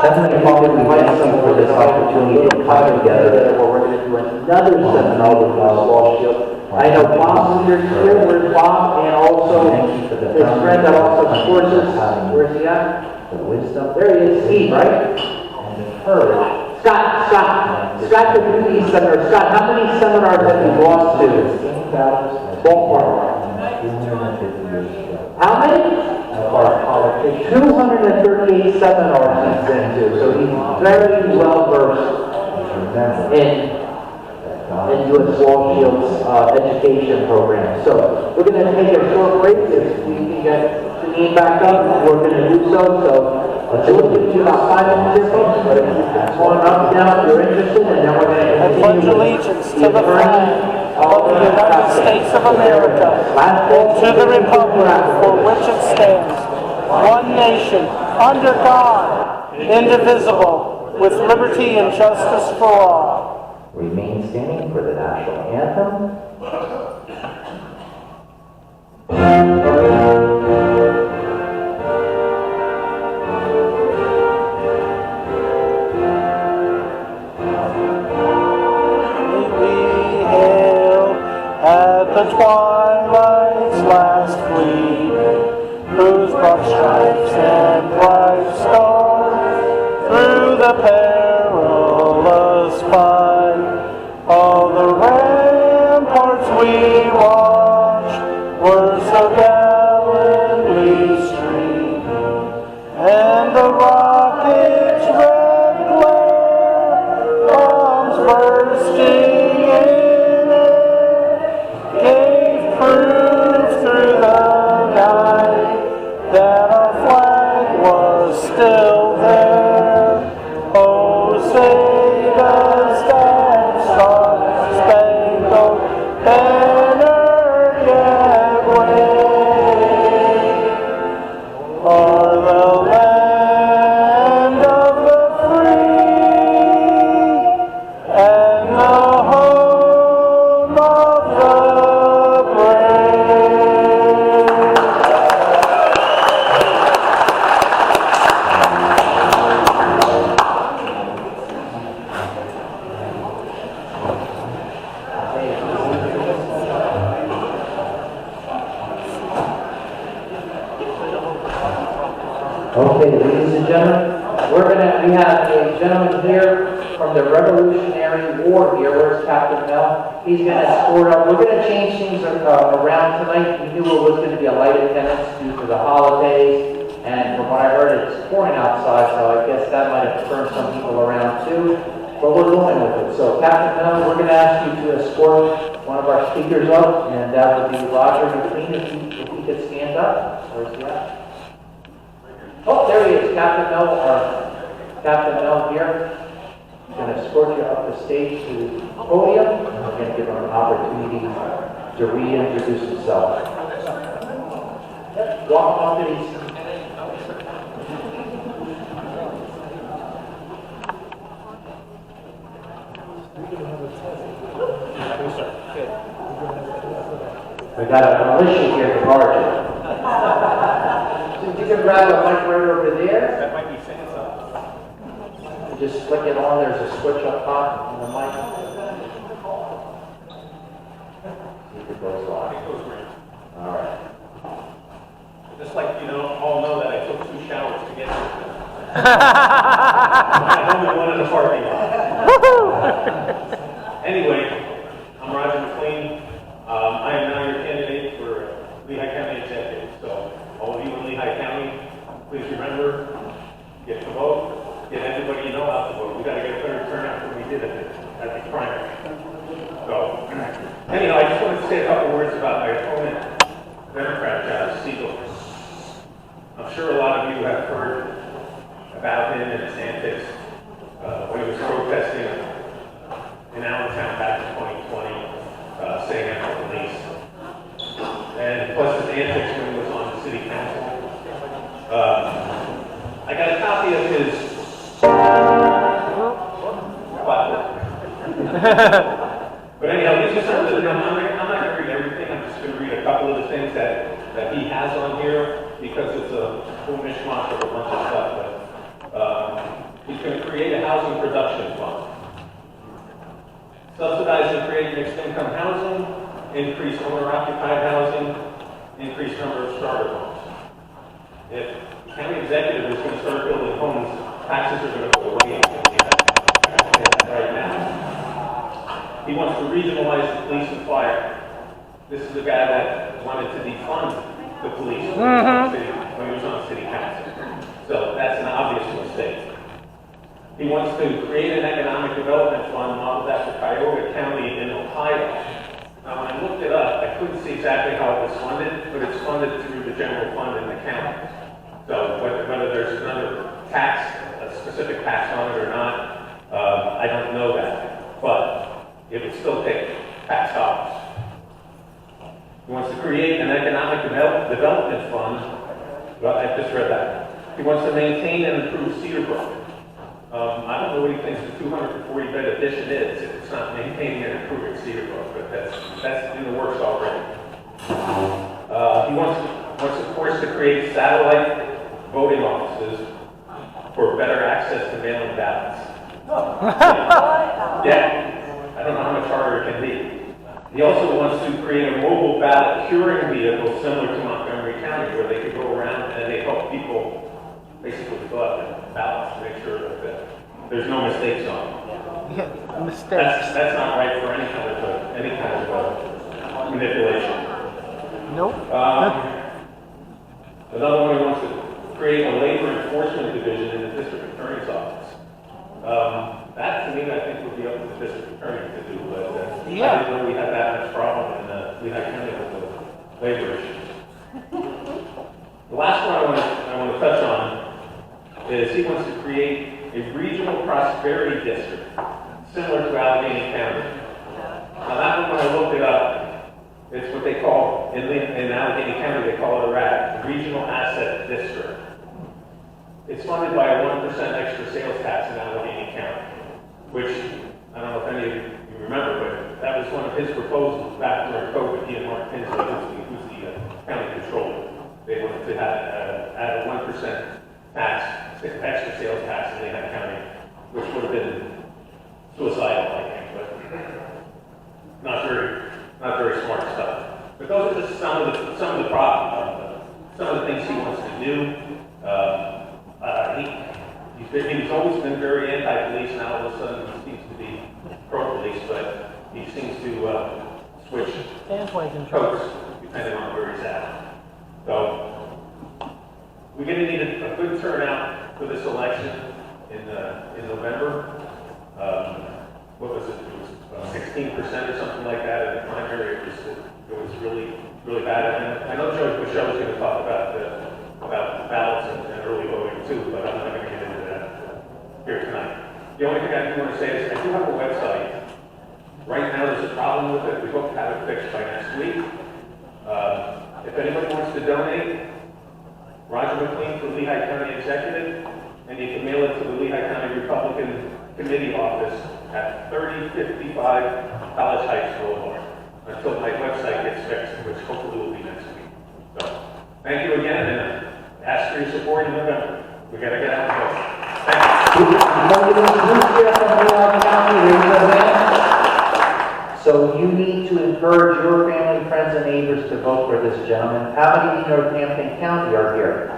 Definitely invite some for this opportunity to come together. Where we're going to do another seminar with Wall Shield. I know Bob's here too. Where's Bob? And also his friend that also supports us. Where's he at? The wisdom. There he is, Steve, right? And the courage. Scott, the community seminar. Scott, how many seminars have you lost to? Ballpark. 250 years ago. How many? Our politicians. 238 seminars he's been to, so he's very well versed in U.S. Wall Shield's education program. So we're going to take a short break. If we can get Janine back up, we're going to do so. We'll give you about 5 minutes here, folks, but if you can come on up now if you're interested, and then we're going to I pledge allegiance to the flag of the United States of America and to the republic for which it stands, one nation, under God, indivisible, with liberty and justice for all. Remain standing for the national anthem. The twilight's last gleam, whose broad stripes and bright star through the perilous fight, all the ramparts we watched were so gallantly streaming, and the rocket's red glare, bombs bursting gave proof through the night that our flag was still there. Oh, say does that star-spangled banner yet wave o'er the land of the free and the home of the brave. Okay, ladies and gentlemen, we have a gentleman here from the Revolutionary War here. Where's Captain Mel? He's going to escort up. We're going to change things around tonight. We knew it was going to be a light attendance due to the holidays, and from what I heard, it's pouring outside, so I guess that might have turned some people around too. But we're going with it. So, Captain Mel, we're going to ask you to escort one of our speakers up, and that would be Roger McLean, if he could stand up. Where's he at? Oh, there he is, Captain Mel here. I'm going to escort you up the stage to the podium, and we're going to give him an opportunity to reintroduce himself. Walk onto these. We got a militia here to guard you. So you can grab a mic right over there. That might be fancy. You just flick it on, there's a switch up top on the mic. See if it goes live. It goes great. Alright. Just like you all know that I took 2 showers to get here. I only one in the parking lot. Anyway, I'm Roger McLean. I am now your candidate for Lehigh County Executive. So all of you in Lehigh County, please remember, get to vote, get everybody you know out to vote. We got to get a better turnout than we did at the primary. So, anyhow, I just wanted to say a couple words about my opponent, Democrat Josh Siegel. I'm sure a lot of you have heard about him and his antics when he was protesting in Allentown back in 2020, saying after police. And plus his antics when he was on the city council. I got a copy of his but anyhow, these are some of the, I'm not going to read everything, I'm just going to read a couple of the things that he has on here because it's a full mishmash of a bunch of stuff. But housing production fund. Subsidize and create mixed income housing, increase owner-occupied housing, increase number of starter homes. If the county executive is going to start building homes, taxes are going to go way up right now. He wants to regionalize the police and fire. This is the guy that wanted to defund the police when he was on city council. So that's an obvious mistake. He wants to create an economic development fund modeled after Cuyahoga County in Ohio. Now, when I looked it up, I couldn't see exactly how it was funded, but it's funded through the general fund in the county. So whether there's another tax, a specific tax on it or not, I don't know that. But it would still take tax dollars. He wants to create an economic development fund. Well, I just read that. He wants to maintain and improve Cedar Brook. I don't know what he thinks the 240-bed addition is. If it's not maintaining and improving Cedar Brook, but that's in the works already. He wants, of course, to create satellite voting offices for better access to mail-in ballots. Yeah, I don't know how much harder it can be. He also wants to create a mobile ballot curing vehicle similar to Montgomery County, where they could go around and they help people basically fill out their ballots to make sure that there's no mistakes on them. Yeah, mistakes. That's not right for any kind of manipulation. Nope. Another one, he wants to create a labor enforcement division in the district attorney's office. That, to me, I think would be up to the district attorney to do, but I didn't know we had that much problem in Lehigh County with the labor issues. The last one I want to touch on is he wants to create a regional prosperity district similar to Allegheny County. Now that one, when I looked it up, it's what they call, in Allegheny County, they call it a RAD, Regional Asset District. It's funded by a 1% extra sales tax in Allegheny County, which, I don't know if any of you remember, but that was one of his proposals back during COVID. He and Mark Tinsley, who's the county controller. They wanted to add a 1% tax, extra sales tax in Lehigh County, which would have been suicidal, I think, but not very smart stuff. But those are just some of the problems, some of the things he wants to do. He's always been very anti-police. Now all of a sudden he seems to be pro-police, but he seems to switch coats depending on where he's at. So we're going to need a good turnout for this election in November. What was it? It was 16% or something like that in the primary. It was really, really bad. And I know George Michelle was going to talk about ballots and early voting too, but I'm not going to get into that here tonight. The only thing I do want to say is I do have a website. Right now there's a problem with it. We hope to have it fixed by next week. If anybody wants to donate, Roger McLean for Lehigh County Executive, and you can mail it to the Lehigh County Republican Committee Office at 3055 College Heights Boulevard until my website gets fixed, which hopefully will be next week. So, thank you again, and ask for your support in November. We got to get out and vote. So you need to encourage your family, friends, and neighbors to vote for this gentleman. How many of you know Hampton County are here?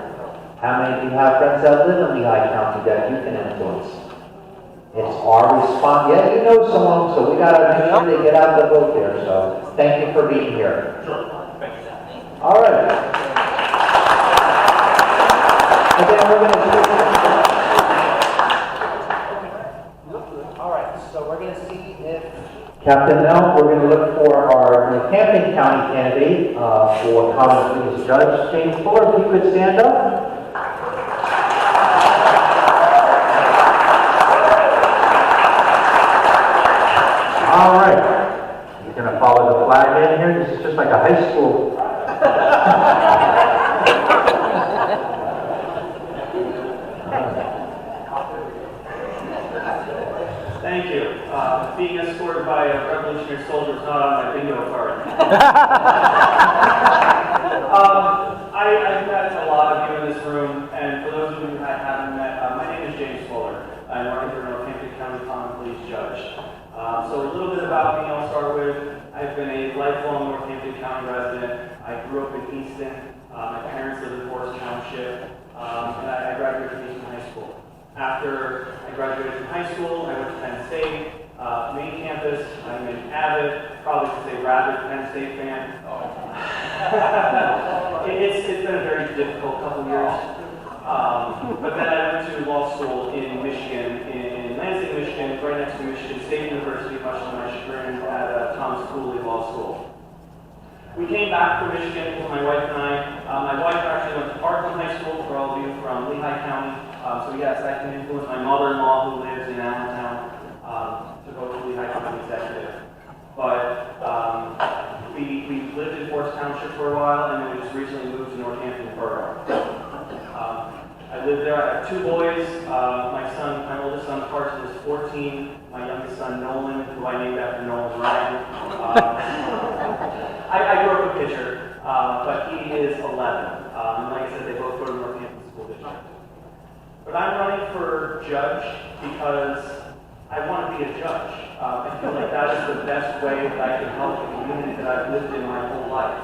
How many of you have friends that live in Lehigh County that you can influence? It's our response. Yeah, you know someone, so we got to make sure they get out the vote there. So thank you for being here. Sure. Thank you. All right. Again, we're going to all right, so we're going to see if Captain Mel, we're going to look for our Hampton County candidate for Common Pleas Judge. James Fuller, if you could stand up. All right. You're going to follow the flag in here. This is just like a high school. Thank you. Being escorted by a revolutionary soldier is not on my bingo card. I've met a lot of you in this room, and for those of you who I haven't met, my name is James Fuller. I'm running for Northampton County Common Pleas Judge. So a little bit about me I'll start with. I've been a lifelong Northampton County resident. I grew up in Easton. My parents lived in Forest Township, and I graduated from Easton High School. After I graduated from high school, I went to Penn State, main campus. I'm an avid, probably should say rabid Penn State fan. It's been a very difficult couple years. But then I went to law school in Michigan, in Lansing, Michigan, right next to Michigan State University, much to my chagrin, at Thomas Cooley Law School. We came back from Michigan with my wife and I. My wife actually went to Parkland High School, for all of you from Lehigh County. So yes, I can influence my mother-in-law who lives in Allentown to go to Lehigh County Executive. But we lived in Forest Township for a while, and then we just recently moved to Northampton Borough. I lived there. I have two boys. My oldest son Carson is 14. My youngest son Nolan, who I named after Nolan Ryan. I grew up a pitcher, but he is 11. And like I said, they both go to Northampton School District. But I'm running for judge because I want to be a judge. I feel like that is the best way that I can help the community that I've lived in my whole life.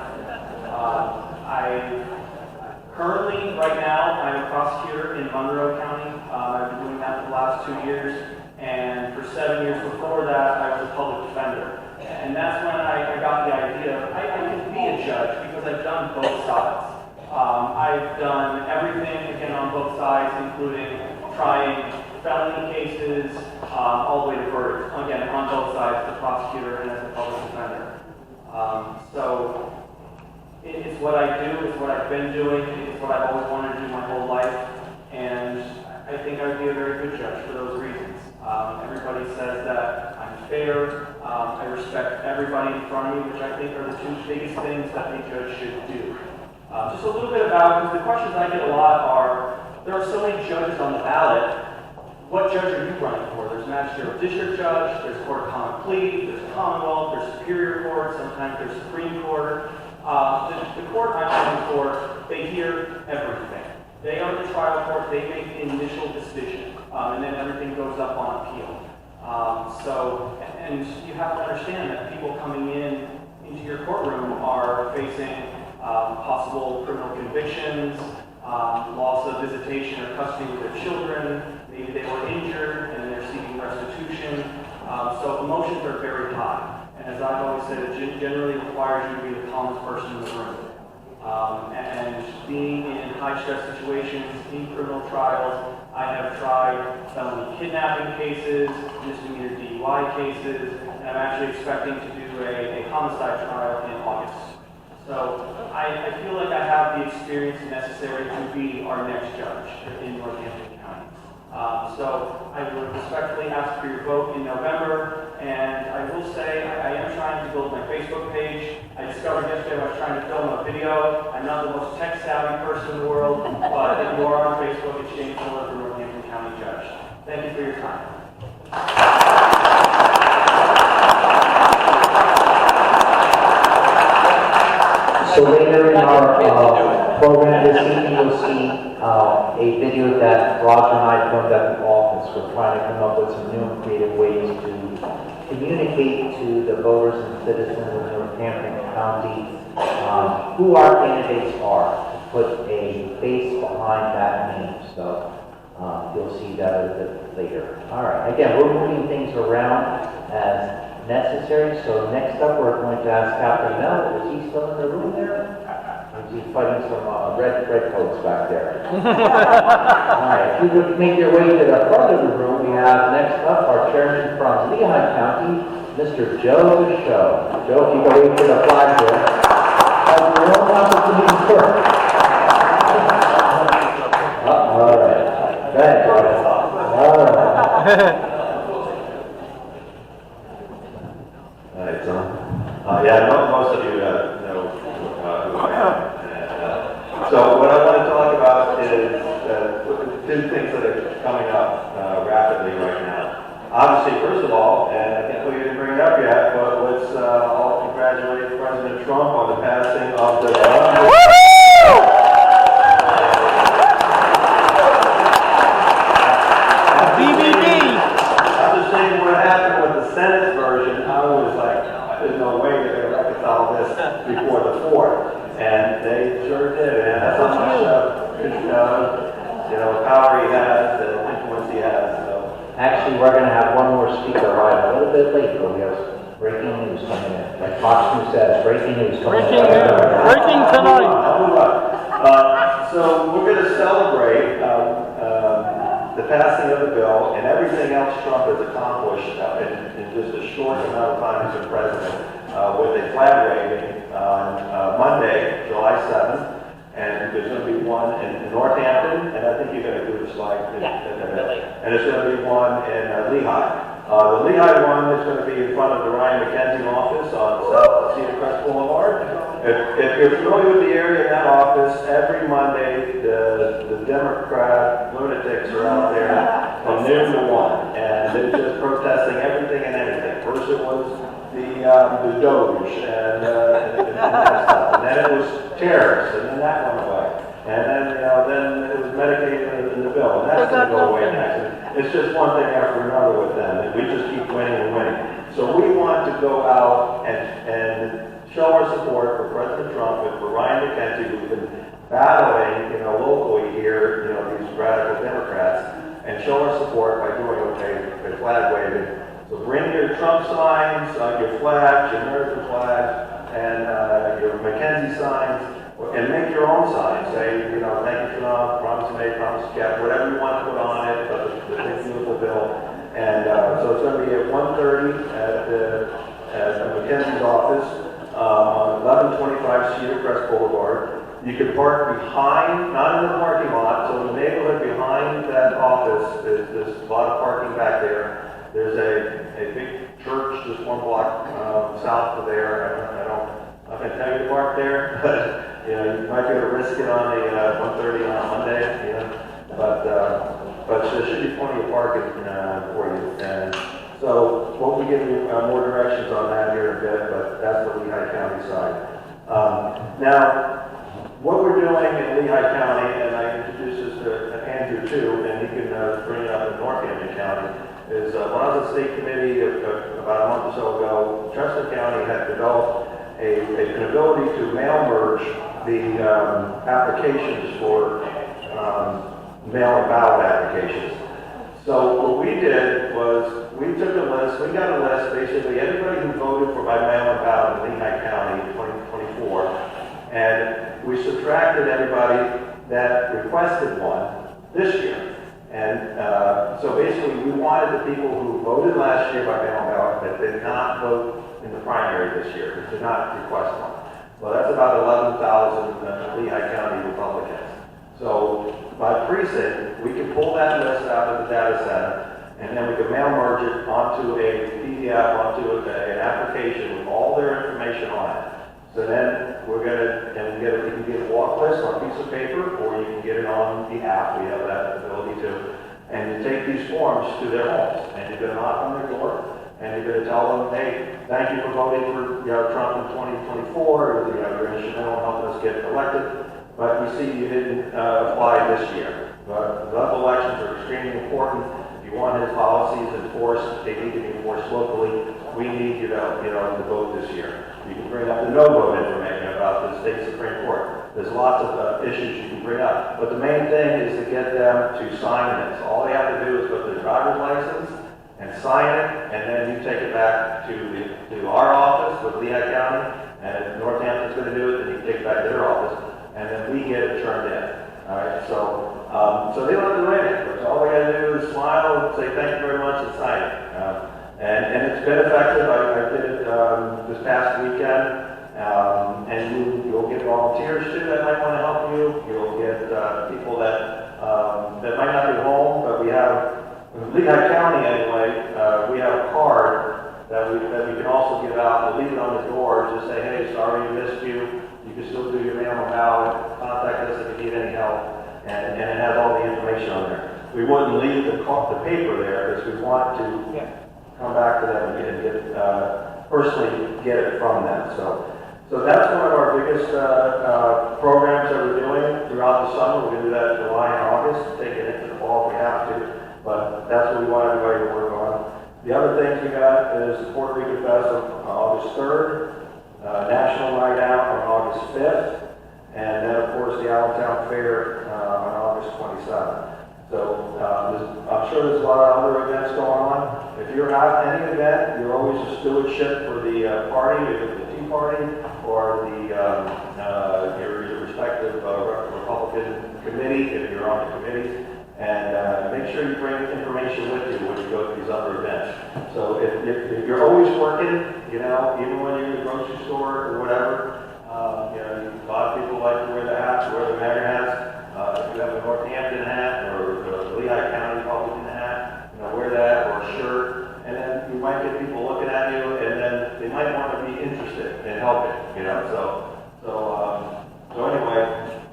Currently, right now, I'm a prosecutor in Monroe County. I've been doing that for the last 2 years, and for 7 years before that, I was a public defender. And that's when I got the idea I can be a judge because I've done both sides. I've done everything, again, on both sides, including trying felony cases, all the way to verdict. Again, on both sides, as a prosecutor and as a public defender. So it's what I do, it's what I've been doing, it's what I've always wanted to do my whole life, and I think I would be a very good judge for those reasons. Everybody says that I'm fair, I respect everybody in front of me, which I think are the two biggest things that a judge should do. Just a little bit about, because the questions I get a lot are, there are so many judges on the ballot, what judge are you running for? There's magisterial district judge, there's court of common plea, there's commonwealth, there's superior court, sometimes there's supreme court. The court I'm running for, they hear everything. They are the trial court, they make the initial decision, and then everything goes up on appeal. And you have to understand that people coming into your courtroom are facing possible criminal convictions, loss of visitation or custody with their children, maybe they were injured and they're seeking restitution. So emotions are very high. And as I've always said, it generally requires you to be the calmest person in the room. And being in high-stress situations, in criminal trials, I have tried felony kidnapping cases, misdemeanor DUI cases, and I'm actually expecting to do a homicide trial in August. So I feel like I have the experience necessary to be our next judge in Northampton County. So I would respectfully ask for your vote in November, and I will say I am trying to build my Facebook page. I discovered yesterday I was trying to film a video. I'm not the most tech-savvy person in the world, but if you are on Facebook, it's James Miller for Northampton County Judge. Thank you for your time. So later in our program this evening, you'll see a video that Roger and I filmed at the office. We're trying to come up with some new and creative ways to communicate to the voters and citizens of Northampton County who our candidates are, to put a face behind that name. So you'll see that a bit later. All right, again, we're moving things around as necessary. So next up, we're going to ask Captain Mel. Is he still in the room there? Or is he fighting some red coats back there? All right, if you would make your way to the front of the room, we have next up our chairman from Lehigh County, Mr. Joe Show. Joe, if you go wait for the flag here. Have your own opportunity first. All right. Go ahead, Joe. All right. Yeah, most of you know who I am. So what I want to talk about is two things that are coming up rapidly right now. Obviously, first of all, and I can't believe you didn't bring it up yet, but let's all congratulate President Trump on the passing of the BB power he has, the influence he has, so. Actually, we're gonna have one more speaker arrive a little bit late, but we have breaking news coming in. Like Fox News says, breaking news coming in. Breaking tonight. I'll move on. So we're going to celebrate the passing of the bill and everything else Trump has accomplished in just a short amount of time as a president with a flag waving on Monday, July 7th. And there's going to be one in Northampton, and I think you're going to do the slide. And there's going to be one in Lehigh. The Lehigh one is going to be in front of the Ryan McKenzie office on South Cedar Crest Boulevard. If you're familiar with the area in that office, every Monday the Democrat lunatics are out there from noon to 1, and they're just protesting everything and anything. First it was the Doge and that stuff, and then it was tariffs, and then that went away, and then then it was Medicaid in the bill, and that's going to go away next. It's just one thing after another with them, and we just keep winning and winning. So we want to go out and show our support for President Trump and for Ryan McKenzie, who's been battling, locally here, these radical Democrats, and show our support by doing a flag waving. So bring your Trump signs, your flags, your American flags, and your McKenzie signs, and make your own signs. Say, thank you, Trump, promise made, promise kept, whatever you want to put on it, but the big beautiful bill. And so it's going to be at 1:30 at McKenzie's office on 1125 Cedar Crest Boulevard. You can park behind, not in the parking lot, so in the neighborhood behind that office, there's a lot of parking back there. There's a big church just one block south of there. I'm going to tell you to park there, but you might be able to risk it on the 1:30 on a Monday. But there should be plenty of parking for you. And so we'll be giving you more directions on that here in a bit, but that's the Lehigh County side. Now, what we're doing in Lehigh County, and I introduced this to Andrew too, and he can bring it up in Northampton County, is when I was on state committee about a month or so ago, Chester County had developed an ability to mail merge the applications for mail and ballot applications. So what we did was we took a list, we got a list, basically everybody who voted for by mail and ballot in Lehigh County in 2024, and we subtracted everybody that requested one this year. And so basically we wanted the people who voted last year by mail and ballot that did not vote in the primary this year, did not request one. Well, that's about 11,000 Lehigh County Republicans. So by precinct, we can pull that list out of the data center, and then we can mail merge it onto a PDF, onto an application with all their information on it. So then we're going to, you can get a walk list on a piece of paper, or you can get it on the app. We have that ability to. And you take these forms to their homes, and you're going to knock on their door, and you're going to tell them, hey, thank you for voting for Trump in 2024, or you're instrumental in helping us get elected, but we see you didn't apply this year. But local elections are extremely important. If you want his policies enforced, they need to be enforced locally. We need you to vote this year. You can bring up the no vote information about the state Supreme Court. There's lots of issues you can bring up. But the main thing is to get them to sign this. All they have to do is put their driver's license and sign it, and then you take it back to our office with Lehigh County, and if Northampton's going to do it, then you can take it back to their office, and then we get it turned in. All right, so they don't have to do anything. All they got to do is smile, say thank you very much, and sign it. And it's been effective. I did it this past weekend, and you'll get volunteers too that might want to help you. You'll get people that might not be home, but we have, in Lehigh County anyway, we have a card that we can also give out. We'll leave it on the door. Just say, hey, sorry we missed you. You can still do your mail and ballot. Contact us if you need any help. And it has all the information on there. We wouldn't leave the paper there because we want to come back to them and get personally get it from them. So that's one of our biggest programs that we're doing throughout the summer. We're going to do that in July and August, take it into the fall if we have to. But that's what we want everybody to work on. The other things we got is the Puerto Rican Fest on August 3rd, National Night Out on August 5th, and then of course the Allentown Fair on August 27th. So I'm sure there's a lot of other events going on. If you're at any event, you're always a stewardship for the party, either the Tea Party or the your respective Republican committee, if you're on the committee. And make sure you bring information with you when you go to these other events. So if you're always working, you know, even when you're in the grocery store or whatever, you know, a lot of people like to wear the hats, wear the mayor hats. If you have a Northampton hat or the Lehigh County Republican hat, you know, wear that or a shirt, and then you might get people looking at you, and then they might want to be interested in helping, you know. So anyway,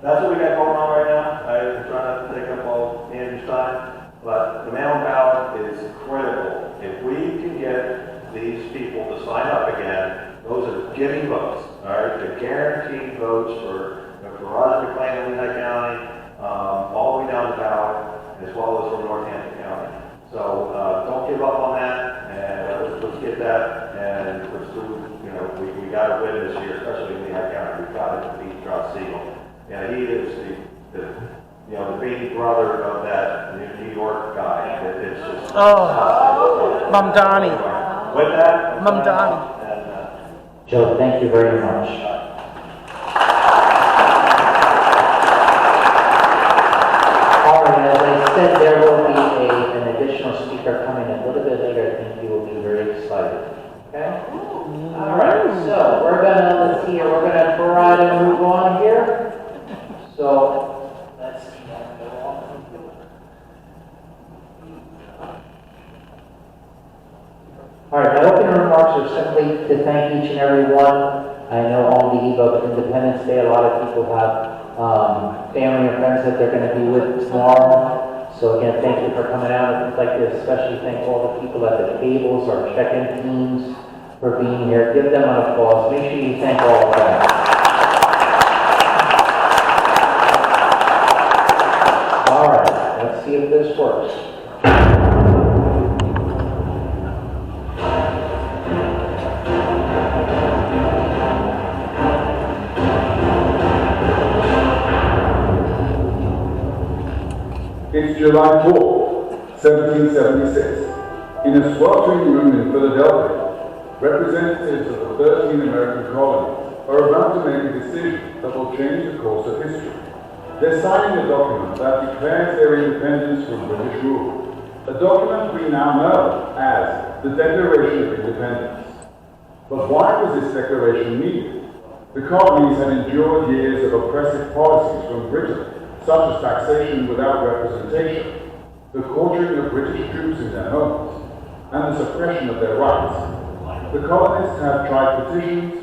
that's what we got going on right now. I'm trying not to take up all Andrew's time, but the mail-in ballot is critical. If we can get these people to sign up again, those are giving votes, all right? They're guaranteed votes for Roger McLean in Lehigh County, all the way down the ballot, as well as from Northampton County. So don't give up on that, and let's get that, and let's do, you know, we got to win this year, especially in Lehigh County. We've got to beat Josh Siegel. Yeah, he is the you know, the baby brother of that New York guy. It's just Mum Donnie. With that, Mum Donnie. Joe, thank you very much. All right, as I said, there will be an additional speaker coming a little bit later. I think you will be very excited. Okay? All right, so we're gonna, let's see here, we're gonna try to move on here. So, let's see. All right, my opening remarks are simply to thank each and every one. I know on the eve of Independence Day, a lot of people have family or friends that they're going to be with tomorrow. So again, thank you for coming out. I'd like to especially thank all the people at the tables, our check-in teams, for being here. Give them an applause. Make sure you thank all of them. All right, let's see if this works. It's July 4, 1776. In a sweltering room in Philadelphia, representatives of the 13 American colonies are about to make a decision that will change the course of history. They're signing a document that declares their independence from British rule, a document we now know as the Declaration of Independence. But why was this declaration needed? The colonies had endured years of oppressive policies from Britain, such as taxation without representation, the quartering of British troops in their homes, and the suppression of their rights. The colonists had tried petitions,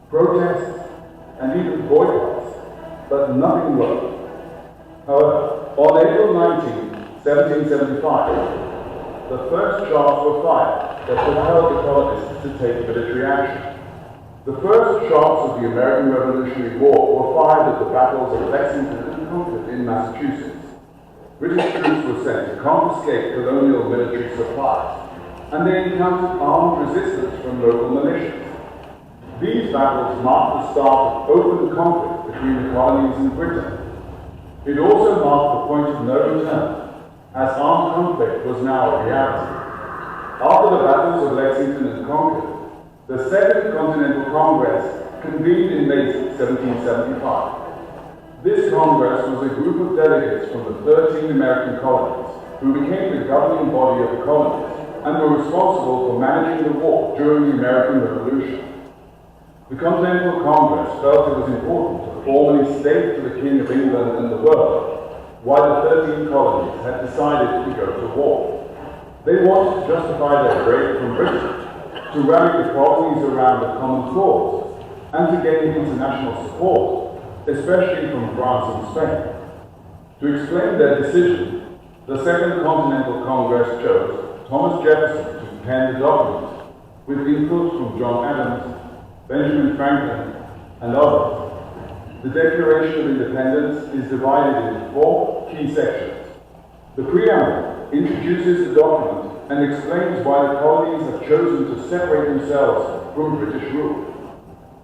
protests, and even boycotts, but nothing worked. However, on April 19, 1775, the first shots were fired that propelled the colonists to take military action. The first shots of the American Revolutionary War were fired at the battles of Lexington and Concord in Massachusetts. British troops were sent to confiscate colonial military supplies, and they encountered armed resistance from local militias. These battles marked the start of open conflict between the colonies and Britain. It also marked the point of no return, as armed conflict was now a reality. After the battles of Lexington and Concord, the Second Continental Congress convened in May 1775. This Congress was a group of delegates from the 13 American colonies who became the governing body of the colonies and were responsible for managing the war during the American Revolution. The Continental Congress felt it was important to formally state to the King of England and the world why the 13 colonies had decided to go to war. They wanted to justify their break from Britain, to rally the colonies around a common cause, and to gain international support, especially from France and Spain. To explain their decision, the Second Continental Congress chose Thomas Jefferson to pen the document, with input from John Adams, Benjamin Franklin, and others. The Declaration of Independence is divided into 4 key sections. The preamble introduces the document and explains why the colonies have chosen to separate themselves from British rule.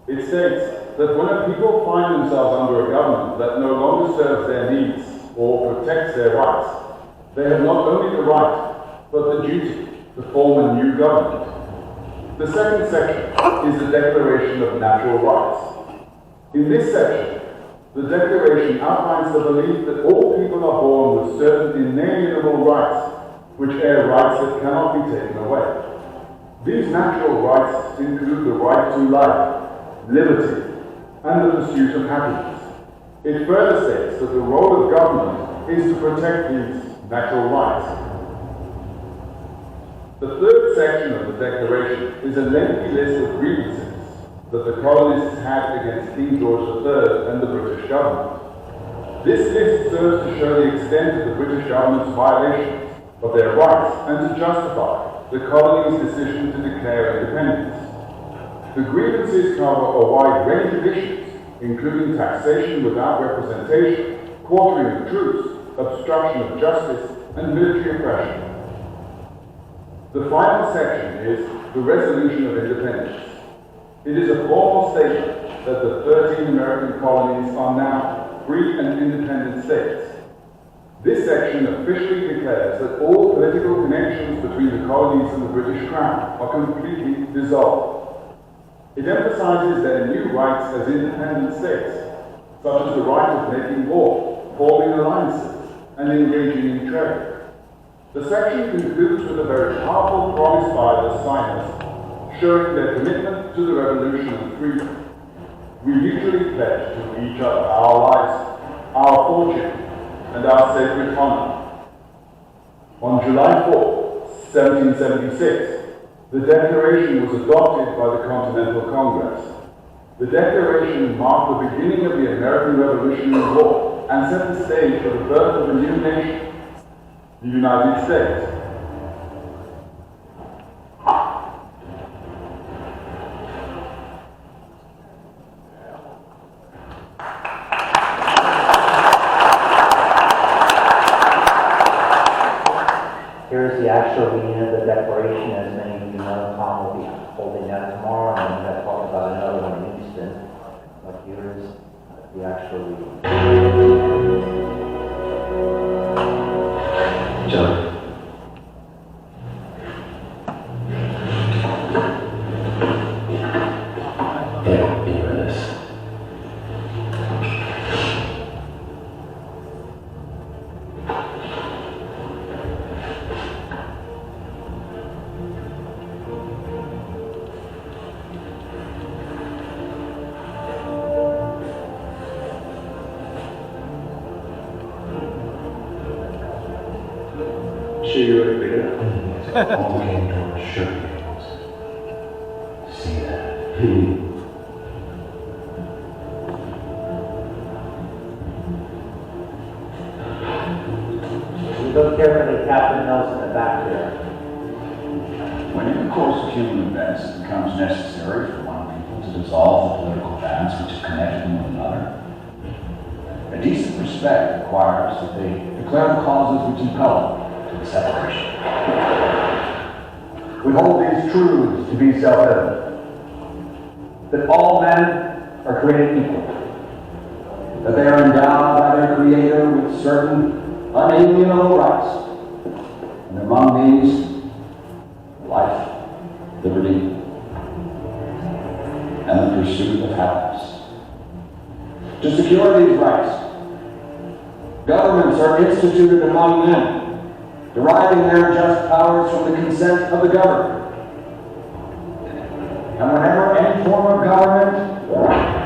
It states that when a people find themselves under a government that no longer serves their needs or protects their rights, They have not only the right, but the duty to form a new government. The second section is the Declaration of Natural Rights. In this section, the Declaration outlines the belief that all people are born with certain inalienable rights, which are rights that cannot be taken away. These natural rights include the right to life, liberty, and the pursuit of happiness. It further states that the role of government is to protect these natural rights. The third section of the Declaration is a lengthy list of grievances that the colonists had against King George III and the British government. This list serves to show the extent of the British government's violations of their rights and to justify the colony's decision to declare independence. The grievances cover a wide range of issues, including taxation without representation, quartering of troops, obstruction of justice, and military oppression. The final section is the Resolution of Independence. It is a formal statement that the 13 American colonies are now free and independent states. This section officially declares that all political connections between the colonies and the British Crown are completely dissolved. It emphasizes their new rights as independent states, such as the right of making war, forming alliances, and engaging in trade. The section concludes with a very powerful promise by the signers, showing their commitment to the revolution and freedom. We mutually pledge to each other our lives, our fortune, and our sacred honor. On July 4, 1776, the Declaration was adopted by the Continental Congress. The Declaration marked the beginning of the American Revolutionary War and set the stage for the birth of a new nation, the United States. Here's the actual reading of the Declaration. As many of you know, Tom will be holding that tomorrow, and I'm going to talk about another one in Houston. But here's the actual reading. John. Yeah, be with us. Sure you would read it? All came to a sugar games. See that? We look carefully at Captain Nelson in the back there. When in the course of human events it becomes necessary for one people to dissolve the political bands which have connected them with another, a decent respect requires that they declare the causes which impel them to the separation. We hold these truths to be self-evident, that all men are created equal, that they are endowed by their Creator with certain unalienable rights, and among these, life, liberty, and the pursuit of happiness. To secure these rights, governments are instituted among men, deriving their just powers from the consent of the governed. And whenever any form of government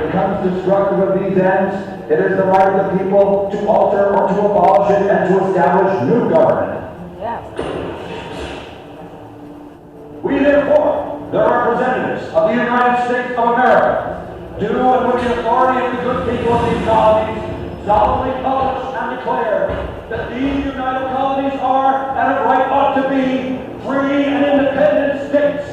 becomes destructive of these ends, it is the right of the people to alter or to abolish it and to establish new government. We therefore, the representatives of the United States of America, do and with the authority of the good people of these colonies, solemnly publish and declare that these united colonies are, and of right ought to be, free and independent states,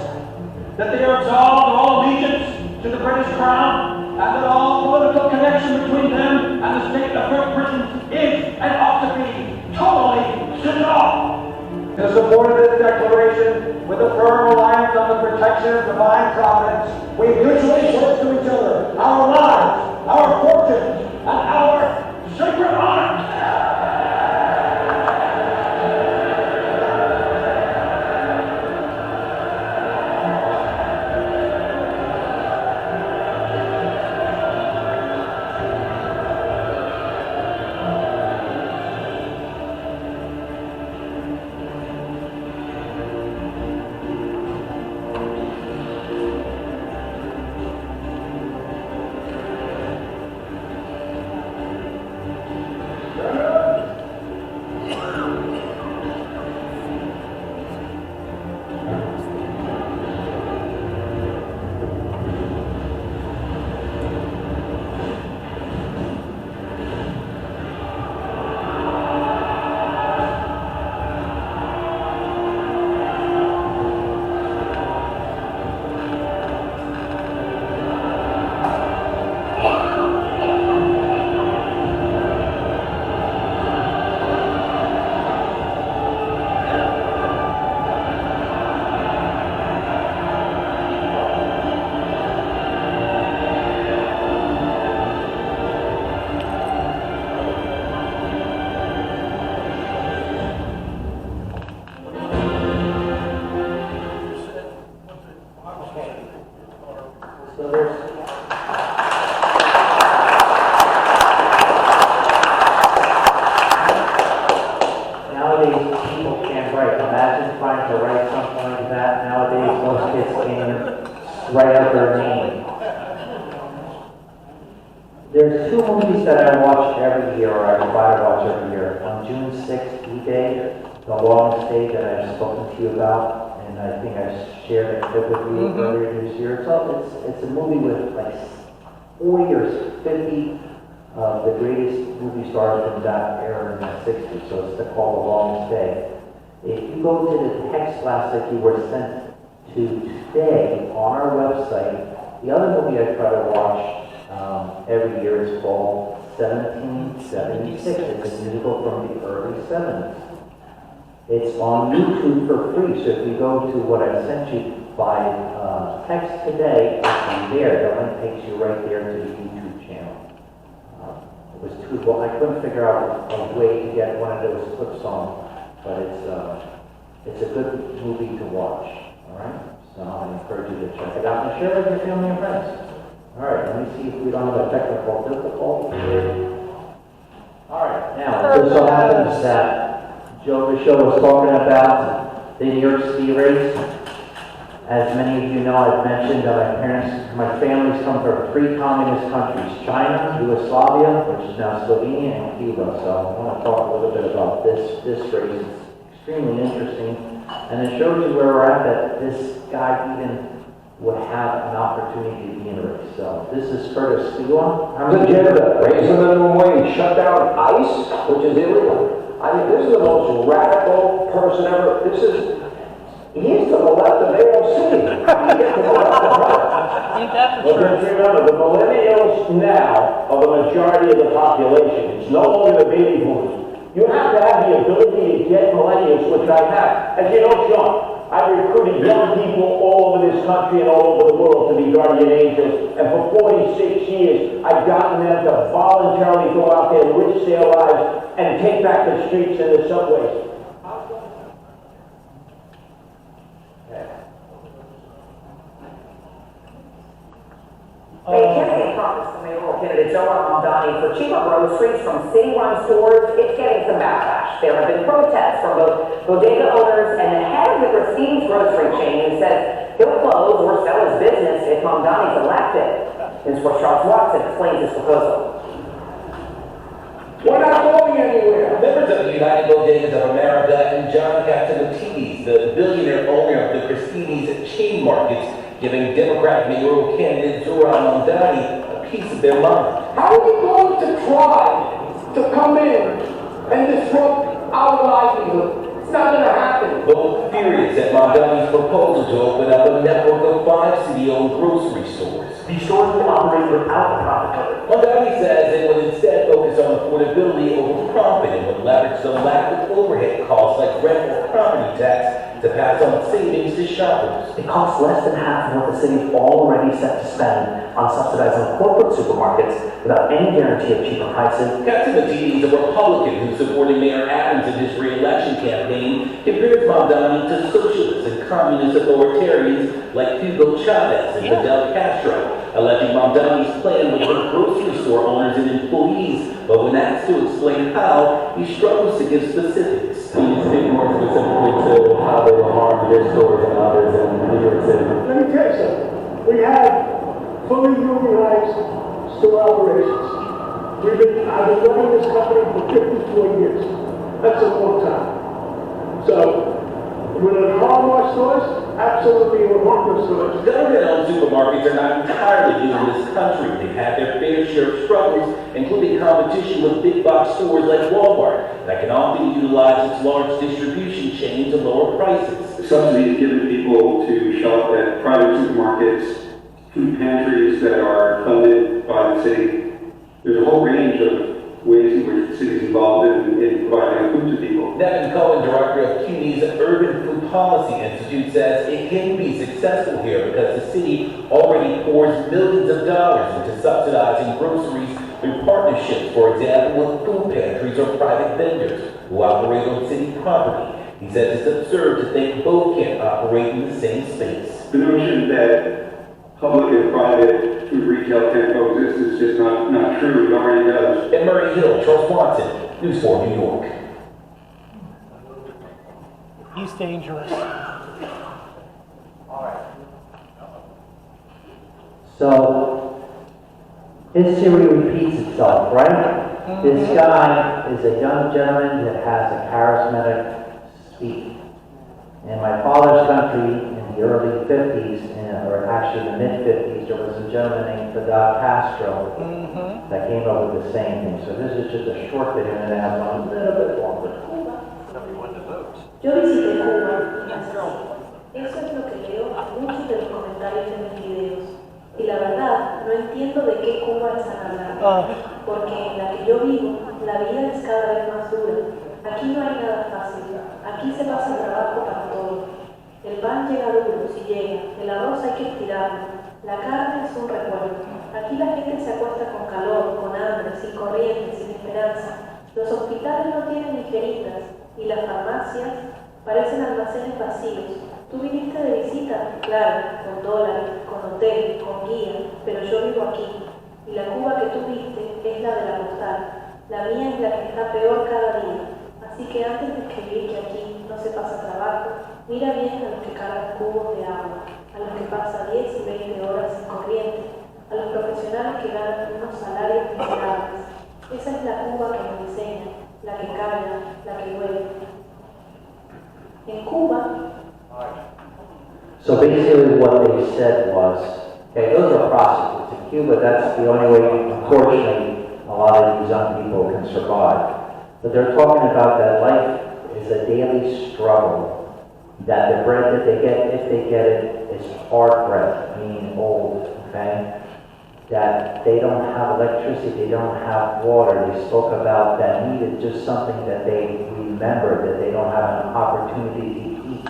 that they are absolved of all allegiance to the British Crown, and that all political connection between them and the state of Great Britain is and ought to be totally dissolved. In support of this declaration, with a firm reliance on the protection of divine providence, we mutually pledge to each other our lives, our fortunes, and our sacred honor. write out their name. There's two movies that I watch every year, or I try to watch every year. On June 6th, D-Day, The Long Stay that I've spoken to you about, and I think I shared a clip with you earlier this year. So it's a movie with like 40 or 50 of the greatest movie stars from that era in the 60s. So it's called The Long Stay. If you go to the text blast that you were sent to today on our website, the other movie I try to watch every year is called 1776. It's a musical from the early 70s. It's on YouTube for free, so if you go to what I sent you by text today, it's there. The link takes you right there to the YouTube channel. It was too well. I couldn't figure out a way to get one of those clips on, but it's a good movie to watch. All right, so I encourage you to check it out and share it with your family and friends. All right, let me see if we don't have a technical difficulty. All right, now it just so happens that Joe Michaud was talking about the New York City race. As many of you know, I've mentioned that my family's come from 3 communist countries: China, Yugoslavia, which is now Slovenia, and Cuba. So I want to talk a little bit about this race. It's extremely interesting, and it shows you where we're at, that this guy even would have an opportunity to be in a race. So this is Curtis Spiegel. The agenda, raise the minimum wage, shut down ICE, which is illegal. I mean, this is the most radical person ever. He's to the left of AOC. Well, just remember, the millennials now are the majority of the population. It's no longer the baby boomers. You have to have the ability to get millennials, which I have. As you know, Sean, I've recruited young people all over this country and all over the world to be guardian angels. And for 46 years, I've gotten them to voluntarily go out there, risk their lives, and take back the streets and the subways. A campaign promise from mayoral candidate Joe Mamdani for cheaper groceries from city-run stores, it's getting some backlash. There have been protests from both bodega owners and the head of the Christine's grocery chain who says he'll close or sell his business if Mamdani's elected. Here's what Charles Watson explains his proposal. We're not going anywhere. Members of the United Bodegas of America and John Catsimatidis, the billionaire owner of the Christini's chain markets, giving Democratic mayoral candidate Zoran Mamdani a piece of their mind. How are you going to try to come in and disrupt our livelihood? It's not going to happen. Both furious at Mamdani's proposal to open up a network of 5 city-owned grocery stores. These stores will operate without a profit code. Mamdani says it would instead focus on affordability over profit and would leverage the lack of overhead costs like rent or property tax to pass on savings to shoppers. It costs less than half of what the city's already set to spend on subsidizing corporate supermarkets without any guarantee of cheaper prices. Catsimatidis, a Republican who supported Mayor Adams in his re-election campaign, compares Mamdani to socialists and communist authoritarians like Hugo Chavez and Fidel Castro, alleging Mamdani's plan would hurt grocery store owners and employees, but when asked to explain how, he struggles to give specifics. Can you speak more specifically to how they will harm your stores and others in New York City? Let me tell you something. We have fully unionized store operations. I've been running this company for 54 years. That's a long time. So, will it harm our stores? Absolutely, it will harm our stores. Government-owned supermarkets are not entirely new in this country. They've had their fair share of struggles, including competition with big box stores like Walmart that can often utilize its large distribution chain to lower prices. Subsidies given people to shop at private supermarkets, food pantries that are funded by the city. There's a whole range of ways in which the city is involved in providing food to people. Nevin Cohen, director of CUNY's Urban Food Policy Institute, says it can be successful here because the city already pours millions of dollars into subsidizing groceries through partnerships, for example, with food pantries or private vendors who operate on city property. He says it's absurd to think both can't operate in the same space. The notion that public and private food retail can't coexist is just not true. It already does. In Murray Hill, Charles Watson, News 4 New York. He's dangerous. All right. So, history repeats itself, right? This guy is a young gentleman that has a charismatic speak. In my father's country, in the early 50s, or actually the mid-50s, there was a gentleman named Fidel Castro that came up with the same thing. So this is just a short video, and then I have a little bit longer. Yo visité Cuba y nací. Eso es lo que leo a muchos de los comentarios de mis videos. Y la verdad, no entiendo de qué Cuba están hablando. Porque en la que yo vivo, la vida es cada vez más dura. Aquí no hay nada fácil. Aquí se pasa trabajo para todo. El pan llega duro si llega. El arroz hay que estirarlo. La carne es un recuerdo. Aquí la gente se acuesta con calor, con hambre, sin corriente, sin esperanza. Los hospitales no tienen higienistas y las farmacias parecen almacenes vacíos. Tú viniste de visita, claro, con dólares, con hotel, con guía, pero yo vivo aquí. Y la Cuba que tú viste es la de la postal. La mía es la que está peor cada día. Así que antes de escribir que aquí no se pasa trabajo, mira bien a los que cargan cubos de agua, a los que pasan 10 y 20 horas sin corriente, a los profesionales que ganan unos salarios miserables. Esa es la Cuba que nos enseña, la que calla, la que duele. En Cuba, So basically what they said was, okay, those are prostitutes. In Cuba, that's the only way, unfortunately, a lot of these young people can survive. But they're talking about that life is a daily struggle, that the bread that they get, if they get it, is hard bread, meaning old, okay? That they don't have electricity, they don't have water. They spoke about that need is just something that they remember, that they don't have an opportunity to eat.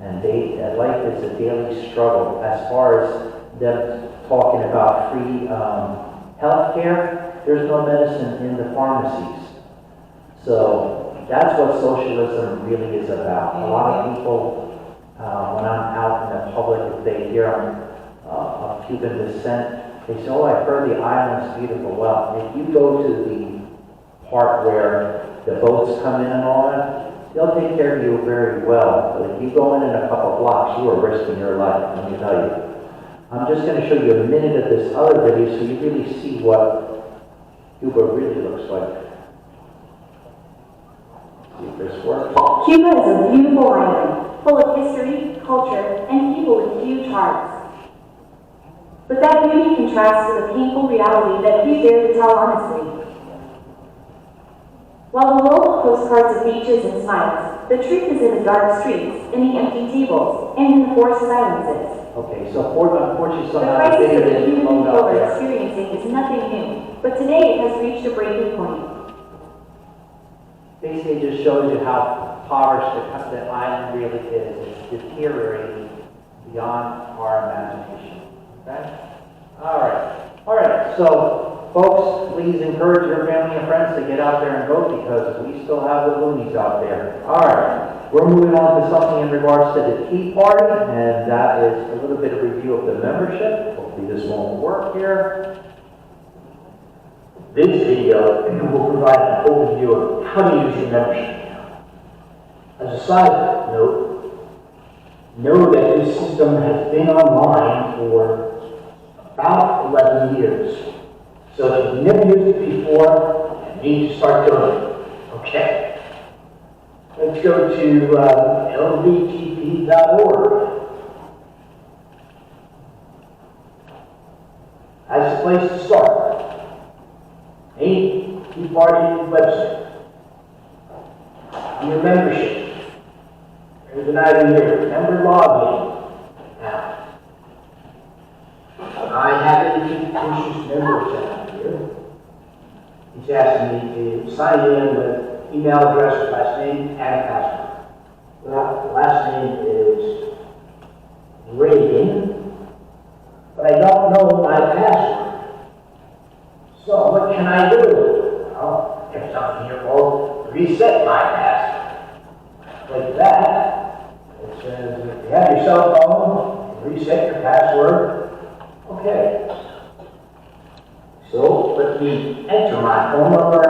And that life is a daily struggle. As far as them talking about free health care, there's no medicine in the pharmacies. So that's what socialism really is about. A lot of people, when I'm out in the public, if they hear I'm of Cuban descent, they say, oh, I've heard the island's beautiful. Well, if you go to the part where the boats come in and all that, they'll take care of you very well. But if you go in a couple blocks, you are risking your life, let me tell you. I'm just going to show you a minute of this other video so you really see what Cuba really looks like. See if this works. Cuba is a beautiful island, full of history, culture, and people with huge hearts. But that beauty contrasts to the painful reality that few dare to tell honestly. While the world postcards of beaches and smiles, the truth is in the dark streets, in the empty tables, and in the forced silences. Okay, so unfortunately The somehow the crisis video that the didn't human load people up are there. experiencing is nothing new, but today it has reached a breaking point. Basically it just shows you how impoverished the island really is. It's deteriorating beyond our imagination. Okay? Alright, so folks, please encourage your family and friends to get out there and vote because we still have the loonies out there. Alright, we're moving on to something in regards to the Tea Party, and that is a little bit of review of the membership. Hopefully this won't work here. This video will provide an overview of how to use your membership account. As a side note, know that this system has been online for about 11 years. So if you've never used it before, you need to start doing it. Okay. Let's go to lvtp.org. That's the place to start. Any Tea Party website. Your membership. There's an item here. Member login. Now, I have an institution's membership here. He's asking me to sign in with email address, last name, and password. Well, the last name is Reagan, but I don't know my password. So what can I do? Well, there's something here called reset my password. Like that. It says if you have your cell phone, reset your password. Okay. So let me enter my phone number,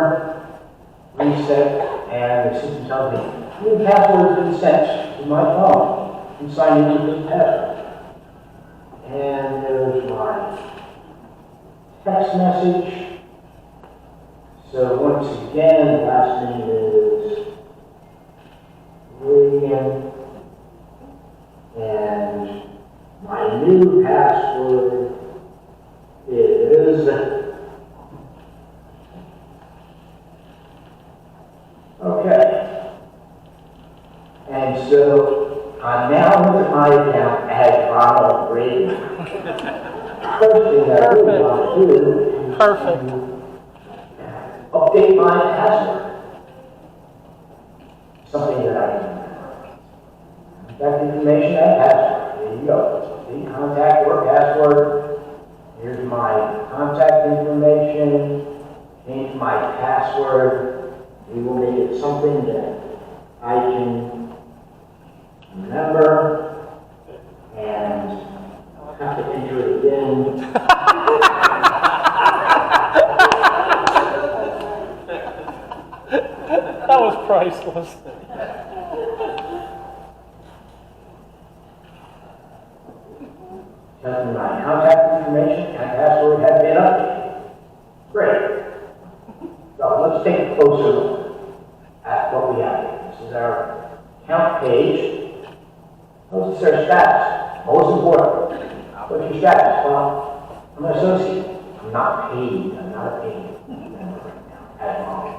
reset, and the system tells me new password has been sent to my phone and sign in with this password. And there's my text message. So once again, last name is William. And my new password is okay. And so I'm now into my account as Ronald Reagan. First thing I really want to do is update my password. Something that I can contact information and password. There you go. See, contact or password. Here's my contact information. Change my password. We will make it something that I can remember and have to enter it again. That was priceless. My contact information and password have been updated. Great. So let's take a closer look at what we have here. This is our account page. Notice our status. Most important. What's your status? Well, I'm an associate. I'm not paid. I'm not a paid member right now at the moment.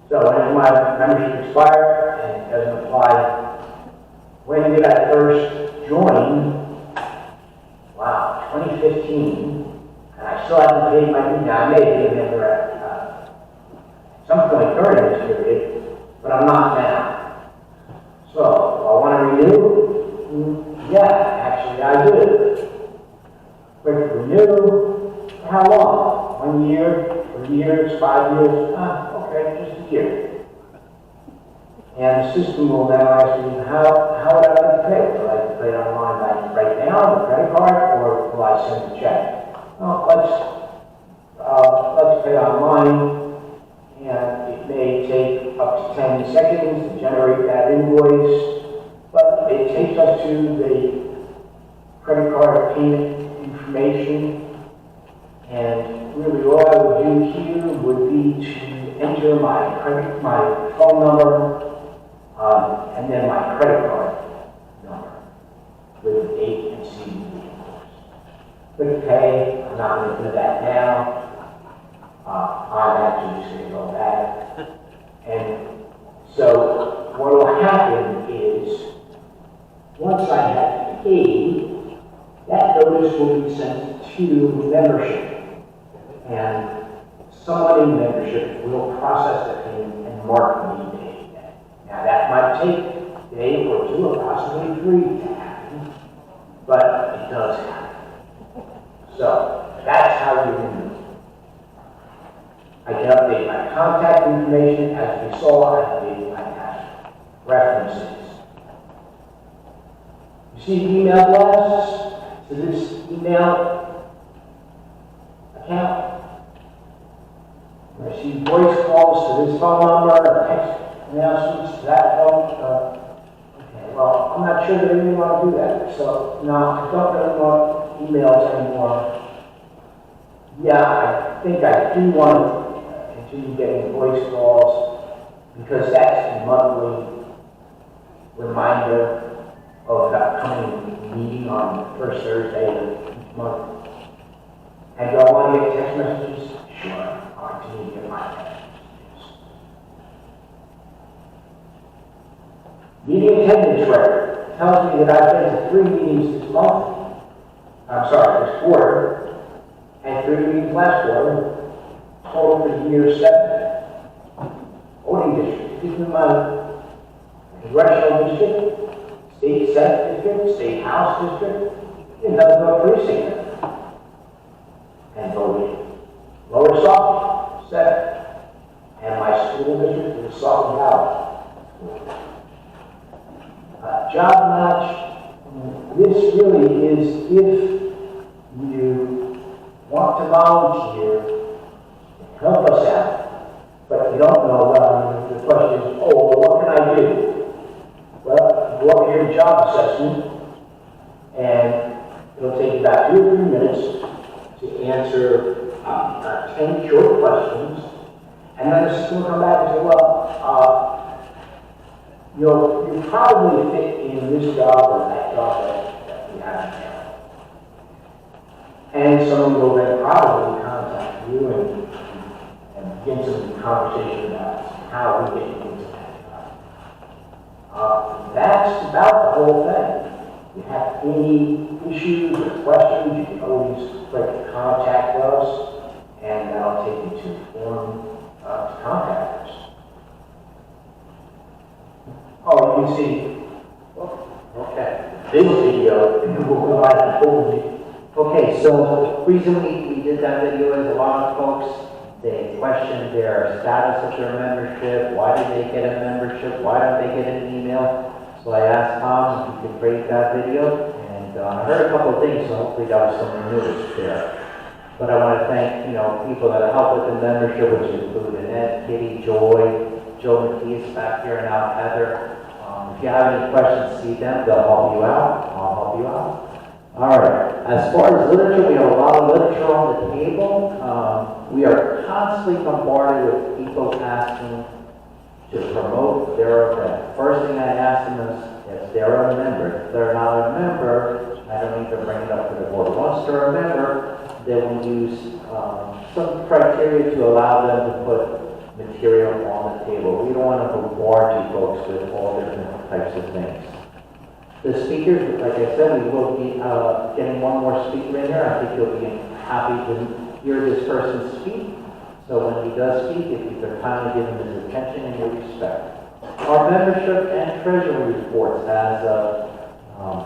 So when my membership expired and it doesn't apply, when did I first join? Wow, 2015, and I still haven't paid my due. Now I may be a member at some point during this period, but I'm not now. So, do I want to renew? Yeah, actually I do. Quick renew. How long? 1 year, 3 years, 5 years? Okay, just a year. And the system will now ask me, how would I like to pay? Would I like to pay online right now with a credit card, or will I send a check? Well, let's pay online, and it may take up to 10 seconds to generate that invoice, but it takes us to the credit card payment information, and really all I would do here would be to enter my phone number, and then my credit card number with the date and CVV, of course. Click pay. I'm not going to do that now. I'm actually just going to go back. And so what will happen is, once I have paid, that notice will be sent to membership. And someone in membership will process the payment and mark me paid. Now that might take a day or two or possibly 3 to happen, but it does happen. So that's how you renew. I can update my contact information. As we saw, I updated my password. References. You see email blasts to this email account. I receive voice calls to this phone number, text announcements to that phone. Okay, well, I'm not sure that I really want to do that. So, no, I don't really want emails anymore. Yeah, I think I do want to continue getting voice calls, because that's a monthly reminder of the upcoming meeting on the first Thursday of each month. And do I want to get text messages? Sure, I'll continue to get my text messages. Meeting attendance record tells me that I've been to 3 meetings this month. This quarter, and 3 meetings last quarter. Total for the year 7. Voting district. These are my congressional district, state senate district, state house district. You have no precinct. And voting. Lower Suffolk, 7. And my school district is Suffolk Valley. Job match, this really is if you want to volunteer, help us out, but you don't know, the question is, oh, well, what can I do? Well, you go up to your job assessment, And it'll take about 2 or 3 minutes to answer 10 short questions. And then the student will come back and say, well, you probably fit in this job or that job that we have now. And someone will then probably contact you and begin some conversation about how we get into that job. That's about the whole thing. If you have any issues or questions, you can always click contact us, and that'll take you to the form to contact us. Oh, you can see. Okay. This video will provide an overview. Okay, so the reason we did that video is a lot of folks, they questioned their status of their membership. Why did they get a membership? Why don't they get an email? So I asked Tom if he could create that video, and I heard a couple of things, so hopefully that was some news there. But I want to thank, people that help with the membership, which include Annette, Kitty, Joy, Joe McKee is back here, and now Heather. If you have any questions, see them, they'll help you out. I'll help you out. All right, as far as literature, we have a lot of literature on the table. We are constantly bombarded with people asking to promote their event. First thing I ask them is if they're a member. If they're not a member, I don't need to bring it up to the board. Once they're a member, then we use some criteria to allow them to put material on the table. We don't want to bombard you folks with all different types of things. The speakers, like I said, we will be getting one more speaker in here. I think you'll be happy to hear this person speak. So when he does speak, if you could kindly give him his attention and your respect. Our membership and treasury reports as of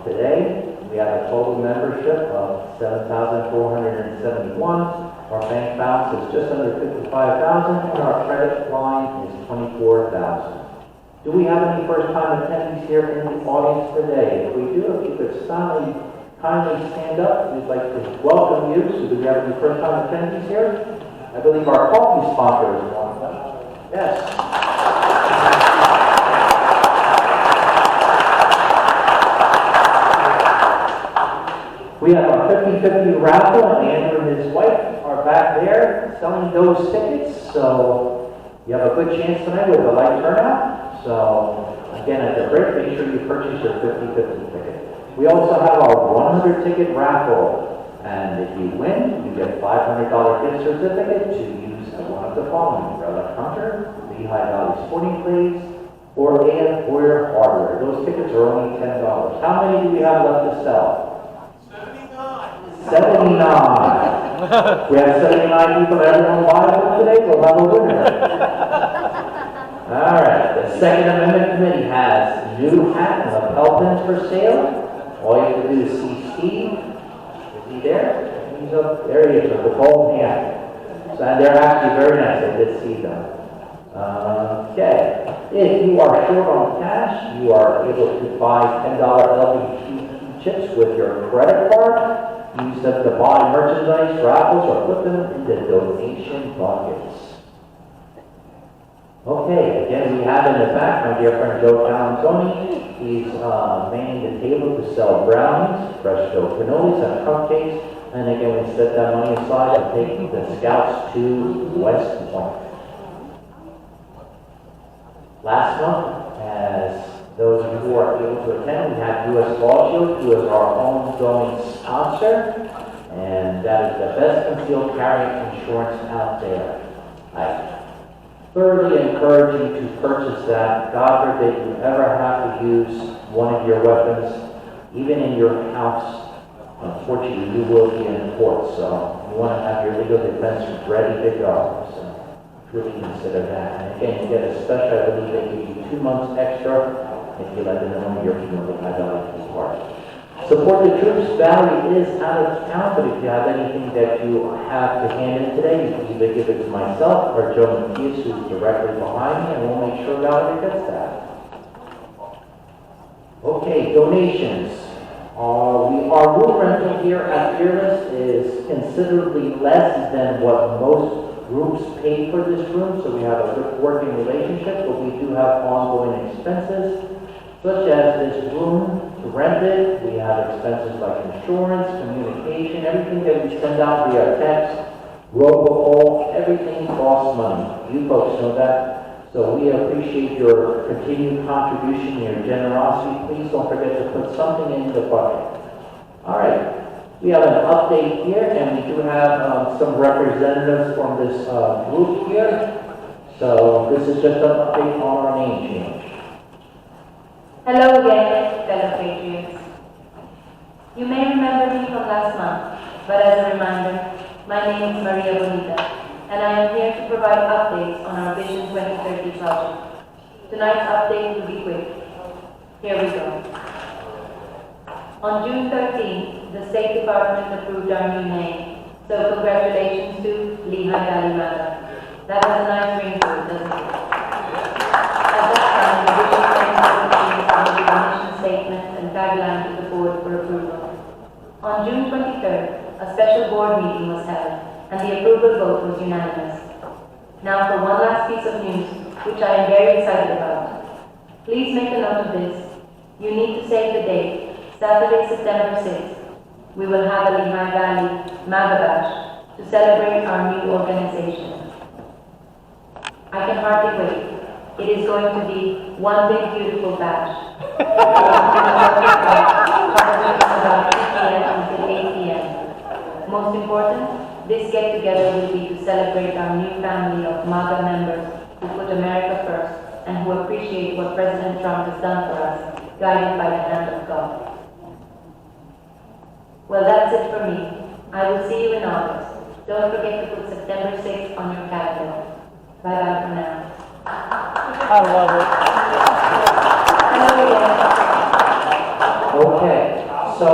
today, we have a total membership of 7,471. Our bank balance is just under 55,000, and our credit line is 24,000. Do we have any first-time attendees here in the audience today? If we do, if you could kindly stand up, we'd like to welcome you. So do we have any first-time attendees here? I believe our coffee sponsor is one of them. Yes. We have our 50-50 raffle, and Andrew and his wife are back there selling those tickets. So you have a good chance tonight with a light turnout. So again, at the break, make sure you purchase your 50-50 ticket. We also have our 100 ticket raffle. And if you win, you get a $500 gift certificate to use at one of the following: Relic Hunter, Lehigh Valley Sporting Clays, or A.F. Boyer Hardware. Those tickets are only $10. How many do we have left to sell? 79. We have 79 people. Everyone buy them today. We'll have a winner. All right. The Second Amendment Committee has new hat and lapel pins for sale. All you have to do is see Steve. There, he's up there. He is with the golden hand. So, and they're actually very nice. I did see them. Okay. If you are short on cash, you are able to buy $10 Lvtp chips with your credit card. Use them to buy merchandise, raffles, or put them in the donation buckets. Okay. Again, we have in the back my dear friend Joe Calantoni. He's manning the table to sell brownies, fresh dough cannolis, and cupcakes. And again, we set that money aside to take the scouts to West Point. Last month, as those of you who are able to attend, we had U.S. Law Shield, who is our ongoing sponsor. And that is the best concealed carry insurance out there. I thoroughly encourage you to purchase that. God forbid you ever have to use one of your weapons, even in your house. Unfortunately, you will be in court, so you want to have your legal defense ready to go. So really consider that. And again, you get a special, I believe they give you 2 months extra if you let them know you're familiar with High Valley Park. Support the troops. Valley is out of town, but if you have anything that you have to hand in today, you can either give it to myself or Joe McKee, who's directly behind me, and we'll make sure Valley gets that. Okay, donations. Our room rental here at Fearless is considerably less than what most groups pay for this room, so we have a good working relationship, but we do have ongoing expenses, such as this room to rent it. We have expenses like insurance, communication, everything that we send out via text, robocall, everything costs money. You folks know that. So we appreciate your continued contribution, your generosity. Please don't forget to put something in the bucket. All right. We have an update here, and we do have some representatives from this group here. So this is just an update on our name change. Hello again, fellow patriots. You may remember me from last month, but as a reminder, my name is Maria Bonita, and I am here to provide updates on our Vision 2030 project. Tonight's update will be quick. Here we go. On June 13th, the State Department approved our new name, so congratulations to Lehigh Valley MAGA. That has a nice ring to it, doesn't it? At that time, the Vision 2030 submitted a mission statement and tagline to the board for approval. On June 23rd, a special board meeting was held, and the approval vote was unanimous. Now for one last piece of news, which I am very excited about. Please make a note of this. You need to save the date. Saturday, September 6th, we will have a Lehigh Valley MAGA Bash to celebrate our new organization. I can hardly wait. It is going to be one big beautiful bash. About 6 p.m. until 8 p.m. Most important, this get-together will be to celebrate our new family of MAGA members who put America first and who appreciate what President Trump has done for us, guided by the hand of God. Well, that's it for me. I will see you in August. Don't forget to put September 6th on your calendar. Bye-bye for now. I love it. Okay, so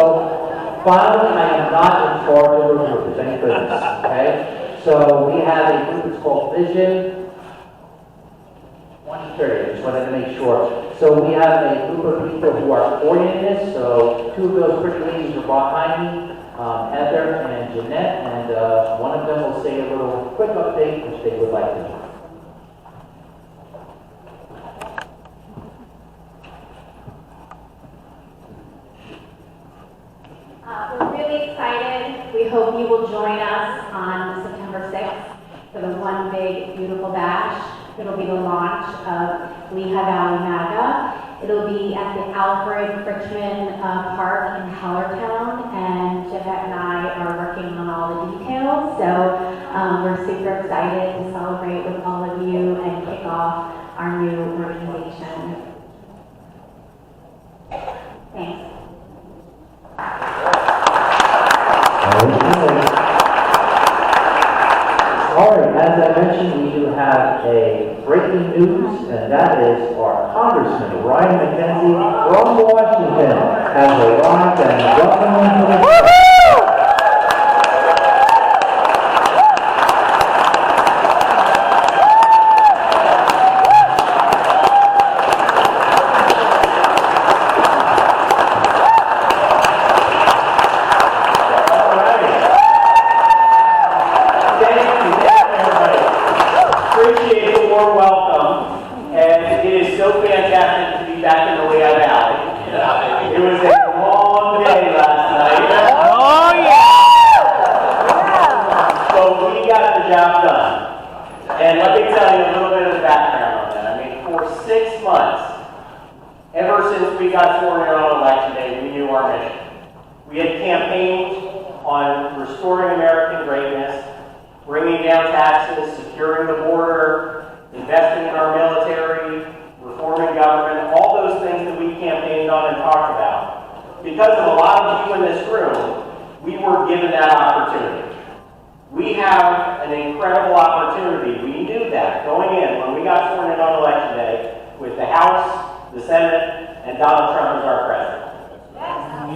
finally, I am not in charge of a group, thank goodness, okay? So we have a group, it's called Vision 2030, just wanted to make sure. So we have a group of people who are coordinating this, so two of those pretty ladies are behind me, Heather and Jeanette, and one of them will say a little quick update, which they would like to do. We're really excited. We hope you will join us on September 6th for the One Big Beautiful Bash. It'll be the launch of Lehigh Valley MAGA. It'll be at the Alfred Frischman Park in Hellertown, and Jeanette and I are working on all the details. So we're super excited to celebrate with all of you and kick off our new organization. Thanks. All right, as I mentioned, we do have a breaking news, and that is our Congressman, Ryan McKenzie from Washington, has arrived and welcome him to the show.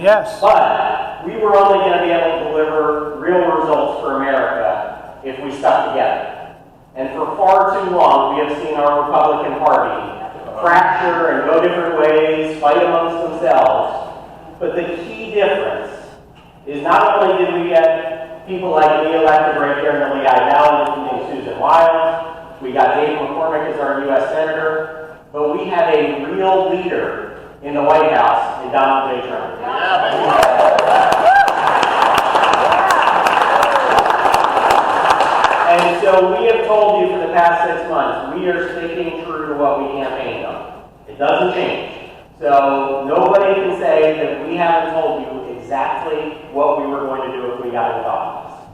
Yes. But we were only going to be able to deliver real results for America if we stuck together. And for far too long, we have seen our Republican Party fracture and go different ways, fight amongst themselves. But the key difference is not only did we get people like me elected right here in the Lehigh Valley, including Susan Wiles, we got Dave McCormick as our U.S. Senator, but we had a real leader in the White House in Donald J. Trump. And so we have told you for the past 6 months, we are sticking true to what we campaigned on. It doesn't change. So nobody can say that we haven't told you exactly what we were going to do if we got into office.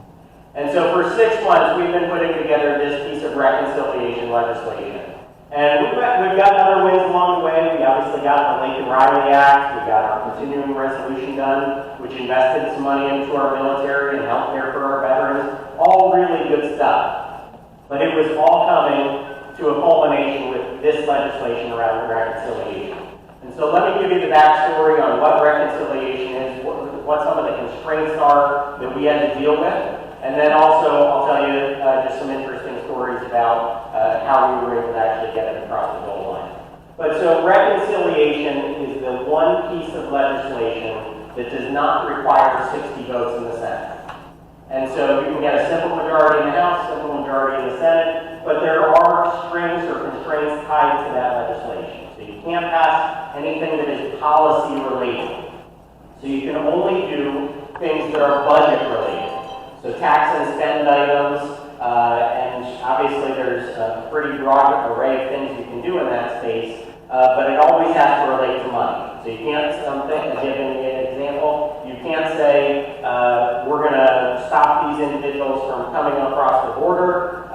And so for 6 months, we've been putting together this piece of reconciliation legislation. And we've gotten other wins along the way. We obviously got the Lincoln-Riley Act. We got our continuing resolution done, which invested some money into our military and health care for our veterans. All really good stuff. But it was all coming to a culmination with this legislation around reconciliation. And so let me give you the backstory on what reconciliation is, what some of the constraints are that we had to deal with. And then also, I'll tell you just some interesting stories about how we were able to actually get it across the goal line. But so reconciliation is the one piece of legislation that does not require 60 votes in the Senate. And so you can get a simple majority in the House, simple majority in the Senate, but there are strings or constraints tied to that legislation. So you can't pass anything that is policy related. So you can only do things that are budget related. So tax and spend items, and obviously there's a pretty broad array of things you can do in that space, but it always has to relate to money. So you can't, giving an example, you can't say, we're going to stop these individuals from coming across the border,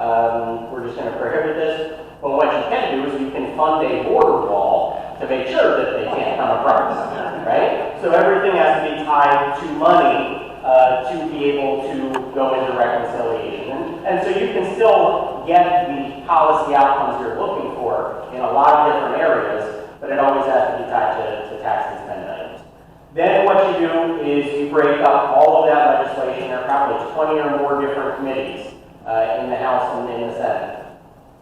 we're just going to prohibit this. But what you can do is you can fund a border wall to make sure that they can't come across, right? So everything has to be tied to money to be able to go into reconciliation. And so you can still get the policy outcomes you're looking for in a lot of different areas, but it always has to be tied to tax and spend items. Then what you do is you break up all of that legislation. There are probably 20 or more different committees in the House and in the Senate.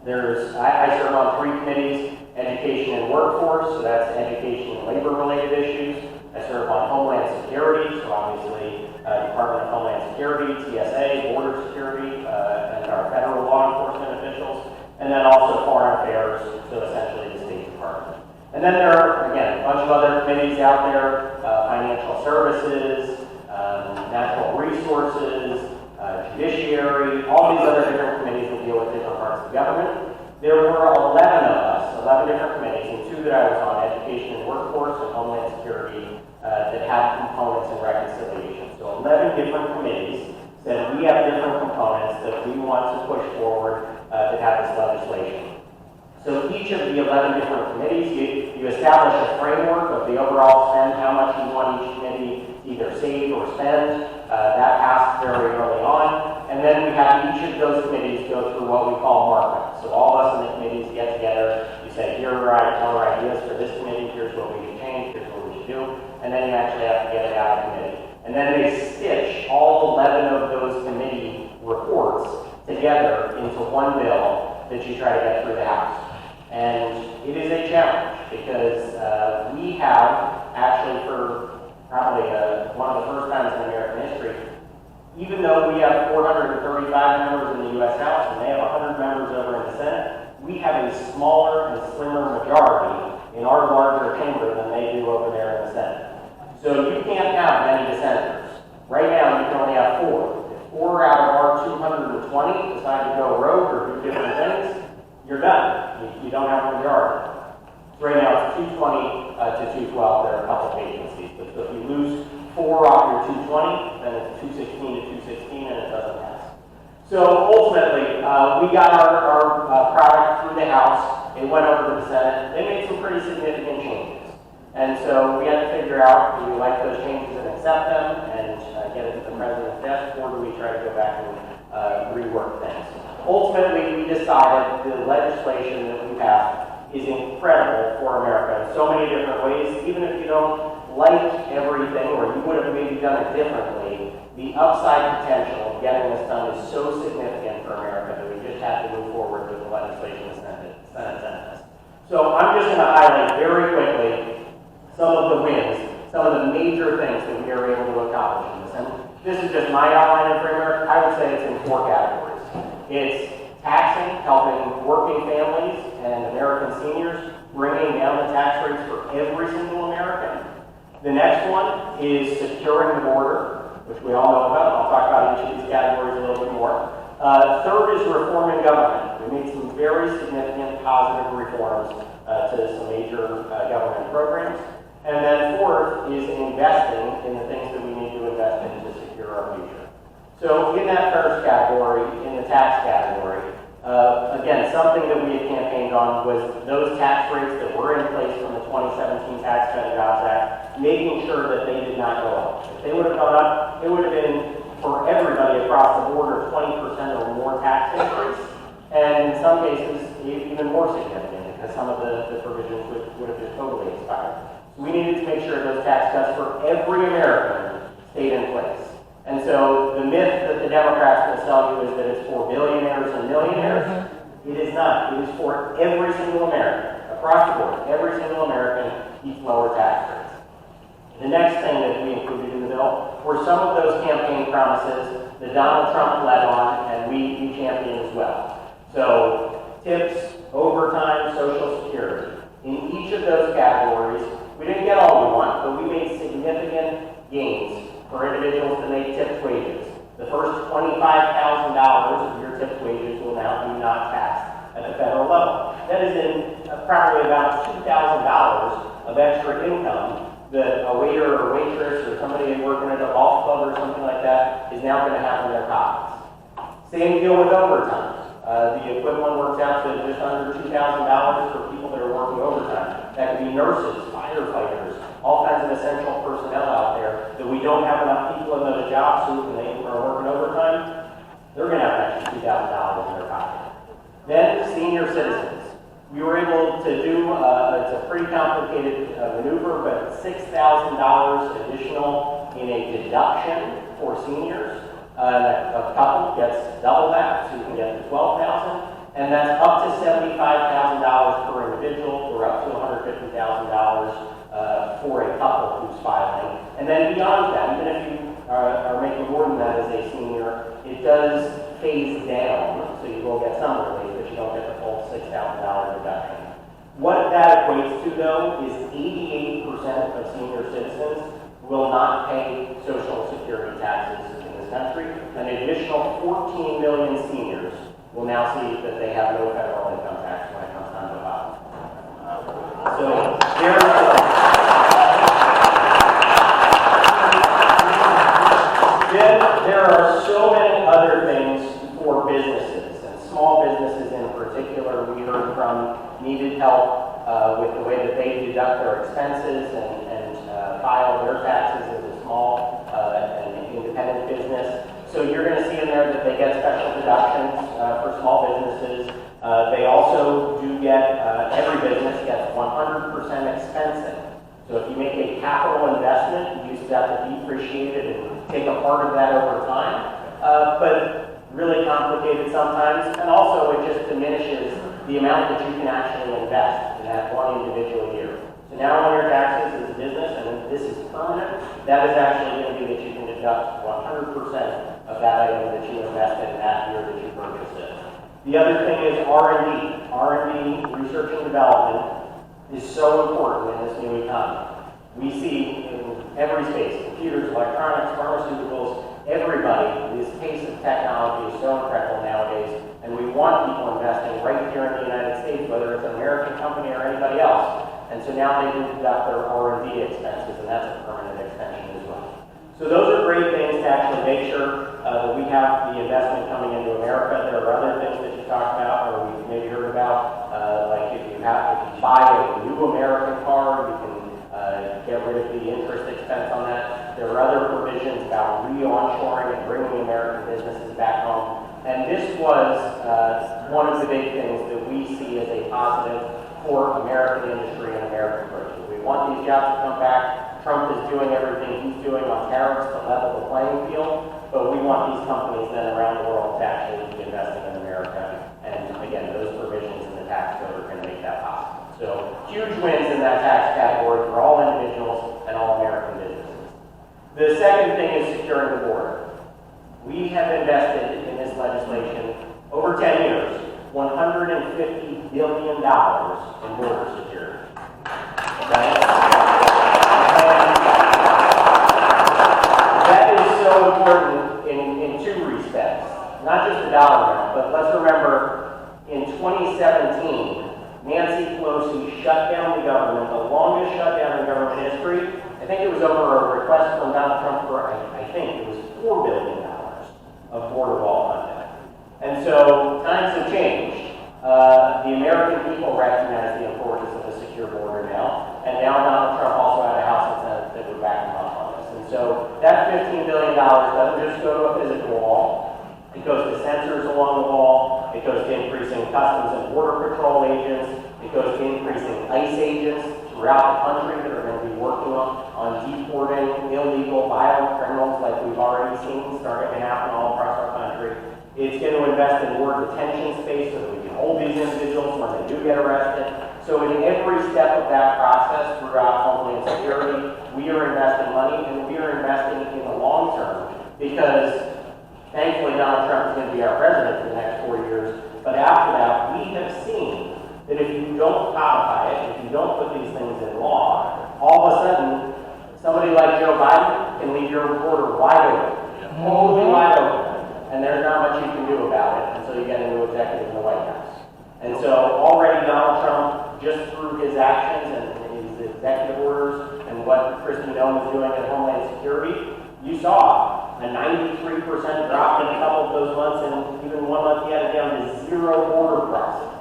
I serve on 3 committees: education and workforce, so that's education and labor-related issues. I serve on Homeland Security, so obviously Department of Homeland Security, TSA, Border Security, and our federal law enforcement officials, and then also Foreign Affairs, so essentially the State Department. And then there are, again, a bunch of other committees out there: financial services, natural resources, judiciary, all these other different committees that deal with different parts of government. There were 11 of us, 11 different committees, and 2 that I was on, education and workforce and Homeland Security, that had components in reconciliation. So 11 different committees said we have different components that we want to push forward to have this legislation. So each of the 11 different committees, you establish a framework of the overall spend, how much you want each committee to either save or spend. That passed very early on. And then we have each of those committees go through what we call markup. So all of us in the committees get together. You say, here are our ideas for this committee. Here's what we should change. Here's what we should do. And then you actually have to get it out of committee. And then they stitch all 11 of those committee reports together into one bill that you try to get through the House. And it is a challenge because we have actually, for probably one of the first times in American history, even though we have 435 members in the U.S. House and they have 100 members over in the Senate, we have a smaller and slimmer majority in our larger chamber than they do over there in the Senate. So you can't have many dissenters. Right now, you can only have 4. If 4 out of our 220 decide to go rogue or do different things, you're done. You don't have a majority. Right now, it's 220 to 212. There are a couple of vacancies. But if you lose 4 off your 220, then it's 216 to 216, and it doesn't pass. So ultimately, we got our product through the House. It went over to the Senate. They made some pretty significant changes. And so we had to figure out, do we like those changes and accept them and get it to the president's desk, or do we try to go back and rework things? Ultimately, we decided the legislation that we passed is incredible for America in so many different ways. Even if you don't like everything, or you would have maybe done it differently, the upside potential of getting this done is so significant for America that we just have to move forward with the legislation the Senate sent us. So I'm just going to highlight very quickly some of the wins, some of the major things that we are able to accomplish in this. And this is just my outline of framework. I would say it's in 4 categories. It's taxing, helping working families and American seniors bringing down the tax rates for every single American. The next one is securing the border, which we all know about. I'll talk about each of these categories a little bit more. Third is reforming government. We made some very significant positive reforms to some major government programs. And then fourth is investing in the things that we need to invest in to secure our future. So in that first category, in the tax category, again, something that we had campaigned on was those tax rates that were in place from the 2017 Tax Cut and Jobs Act, making sure that they did not go up. If they would have gone up, it would have been for everybody across the board a 20% or more tax increase, and in some cases even more significant because some of the provisions would have been totally expired. So we needed to make sure those tax cuts for every American stayed in place. And so the myth that the Democrats will sell you is that it's for billionaires and millionaires. It is not. It is for every single American, across the board. Every single American needs lower tax rates. The next thing that we included in the bill were some of those campaign promises that Donald Trump led on and we championed as well. So tips, overtime, Social Security. In each of those categories, we didn't get all we want, but we made significant gains for individuals that make tipped wages. The first $25,000 of your tipped wages will now be not taxed at the federal level. That is in probably about $2,000 of extra income that a waiter or waitress or somebody working at a golf club or something like that is now going to have in their pockets. Same deal with overtime. The equivalent works out to just under $2,000 for people that are working overtime. That could be nurses, firefighters, all kinds of essential personnel out there that we don't have enough people in those jobs who, when they are working overtime, they're going to have an extra $2,000 in their pocket. Then senior citizens. We were able to do, it's a pretty complicated maneuver, but $6,000 additional in a deduction for seniors. A couple gets double that, so you can get to $12,000, and that's up to $75,000 per individual, or up to $150,000 for a couple who's filing. And then beyond that, even if you are making more than that as a senior, it does phase down, so you will get some relief, but you don't get the full $6,000 deduction. What that equates to, though, is 88% of senior citizens will not pay Social Security taxes in this country. An additional 14 million seniors will now see that they have no federal income tax when it comes time to file. So there are so many other things for businesses, and small businesses in particular. We heard from needed help with the way that they deduct their expenses and file their taxes as a small and independent business. So you're going to see in there that they get special deductions for small businesses. They also do get, every business gets 100% expensing. So if you make a capital investment, you used to have to depreciate it and take a part of that over time. But really complicated sometimes, and also it just diminishes the amount that you can actually invest in that one individual year. So now on your taxes as a business, and this is permanent, that is actually going to be that you can deduct 100% of that item that you invested in that year that you purchased it. The other thing is R&D. R&D, research and development, is so important in this new economy. We see in every space, computers, electronics, pharmaceuticals, everybody, this pace of technology is so incredible nowadays, and we want people investing right here in the United States, whether it's an American company or anybody else. And so now they can deduct their R&D expenses, and that's a permanent extension as well. So those are great things to actually make sure that we have the investment coming into America. There are other things that you talked about, or we've maybe heard about, like if you buy a new American car, you can get rid of the interest expense on that. There are other provisions about re-onshoring and bringing American businesses back home. And this was one of the big things that we see as a positive for American industry and American growth. We want these jobs to come back. Trump is doing everything he's doing on tariffs to level the playing field, but we want these companies then around the world to actually be investing in America. And again, those provisions in the tax code are going to make that possible. So huge wins in that tax category for all individuals and all American businesses. The second thing is securing the border. We have invested in this legislation over 10 years, $150 billion in border security. right? And that is so important in two respects. Not just the dollar amount, but let's remember in 2017, Nancy Pelosi shut down the government, the longest shutdown in government history. I think it was over a request from Donald Trump for, I think it was $4 billion of border wall funding. And so times have changed. The American people recognize the importance of a secure border now, and now Donald Trump also had a House and Senate that would back him up on this. And so that $15 billion doesn't just go to a physical wall. It goes to sensors along the wall. It goes to increasing Customs and Border Patrol agents. It goes to increasing ICE agents throughout the country that are going to be working on deporting illegal, violent criminals like we've already seen starting to happen all across our country. It's going to invest in more detention space so that we can hold these individuals when they do get arrested. So in every step of that process throughout Homeland Security, we are investing money, and we are investing in the long term because thankfully Donald Trump is going to be our president for the next 4 years. But after that, we have seen that if you don't codify it, if you don't put these things in law, all of a sudden, somebody like Joe Biden can leave your border wide open, totally wide open, and there's not much you can do about it until you get a new executive in the White House. And so already Donald Trump, just through his actions and his executive orders and what Kristi Noem is doing at Homeland Security, you saw a 93% drop in a couple of those months, and even 1 month he had it down to 0 border crossings.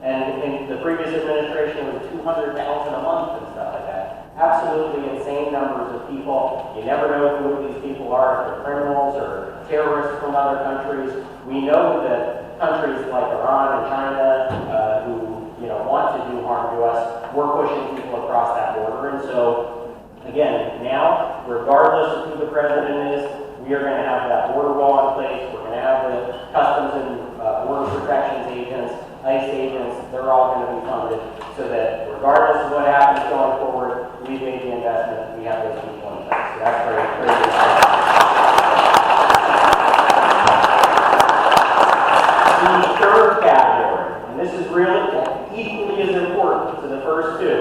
And in the previous administration, it was 200,000 a month and stuff like that. Absolutely insane numbers of people. You never know who these people are, if they're criminals or terrorists from other countries. We know that countries like Iran and China, who want to do harm to us, we're pushing people across that border. And so, again, now, regardless of who the president is, we are going to have that border wall in place. We're going to have the Customs and Border Protections agents, ICE agents, they're all going to be funded so that regardless of what happens going forward, we've made the investment, we have those people in place. So that's very, very good. The third category, and this is really equally as important to the first two,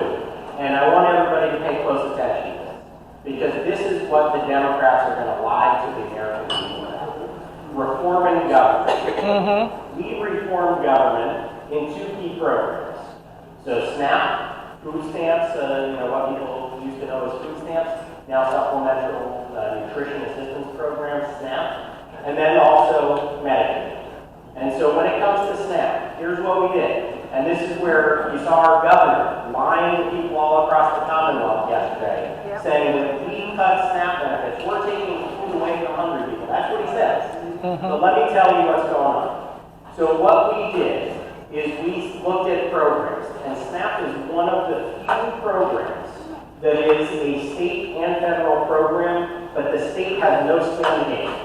and I want everybody to pay close attention to this, because this is what the Democrats are going to lie to the American people about. Reforming government. We reform government in 2 key programs. So SNAP, food stamps, what people used to know as food stamps, now Supplemental Nutrition Assistance Program, SNAP, and then also Medicaid. And so when it comes to SNAP, here's what we did. And this is where you saw our governor lying to people all across the Commonwealth yesterday, saying that if we cut SNAP benefits, we're taking food away from hungry people. That's what he says. But let me tell you what's going on. So what we did is we looked at programs, and SNAP is one of the few programs that is a state and federal program, but the state has no skin in the game.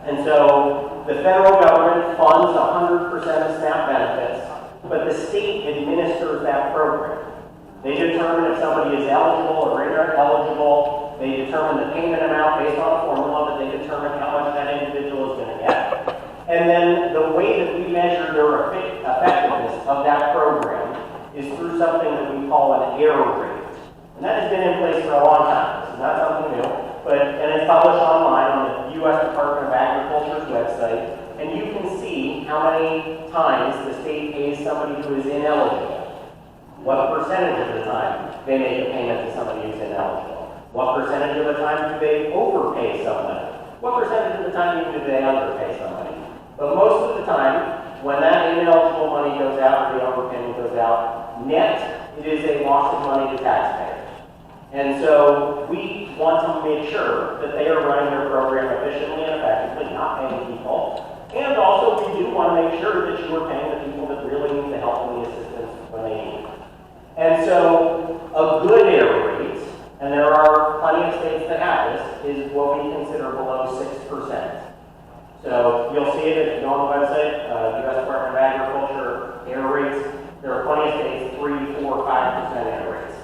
And so the federal government funds 100% of SNAP benefits, but the state administers that program. They determine if somebody is eligible or ineligible. They determine the payment amount based on a formula, but they determine how much that individual is going to get. And then the way that we measure their effectiveness of that program is through something that we call an error rate. And that has been in place for a long time. This is not something new, and it's published online on the U.S. Department of Agriculture's website. And you can see how many times the state pays somebody who is ineligible. What percentage of the time they make a payment to somebody who's ineligible. What percentage of the time do they overpay somebody? What percentage of the time do they underpay somebody? But most of the time, when that ineligible money goes out, or the overpayment goes out, net, it is a loss of money to taxpayers. And so we want to make sure that they are running their program efficiently and effectively, not paying people. And also, we do want to make sure that you are paying the people that really need the help and the assistance when they need it. And so, a good error rate, and there are plenty of states that have this, is what we consider below 6%. So, you'll see it if you go on the website, U.S. Department of Agriculture, error rates. There are plenty of states, 3, 4, 5% error rates.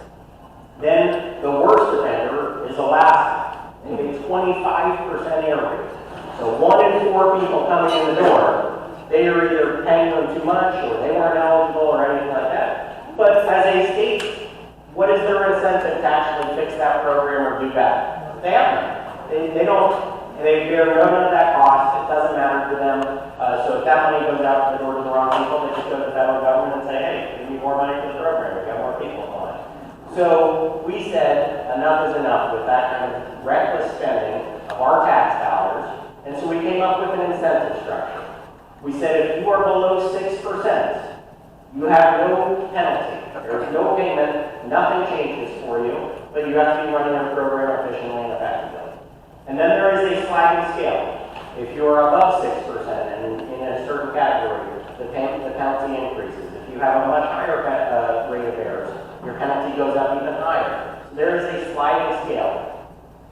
Then, the worst offender is Alaska. They have a 25% error rate. So 1 in 4 people coming in the door, they are either paying them too much, or they weren't eligible, or anything like that. But as a state, what is their incentive to actually fix that program or do better? They have none. They don't, they bear none of that cost. It doesn't matter to them. So if that money goes out the door to the wrong people, they just go to the federal government and say, hey, give me more money for the program. We've got more people on it. So we said enough is enough with that kind of reckless spending of our tax dollars. And so we came up with an incentive structure. We said if you are below 6%, you have no penalty. There's no payment, nothing changes for you, but you have to be running your program efficiently and effectively. And then there is a sliding scale. If you are above 6% and in a certain category, the penalty increases. If you have a much higher rate of errors, your penalty goes up even higher. So there is a sliding scale.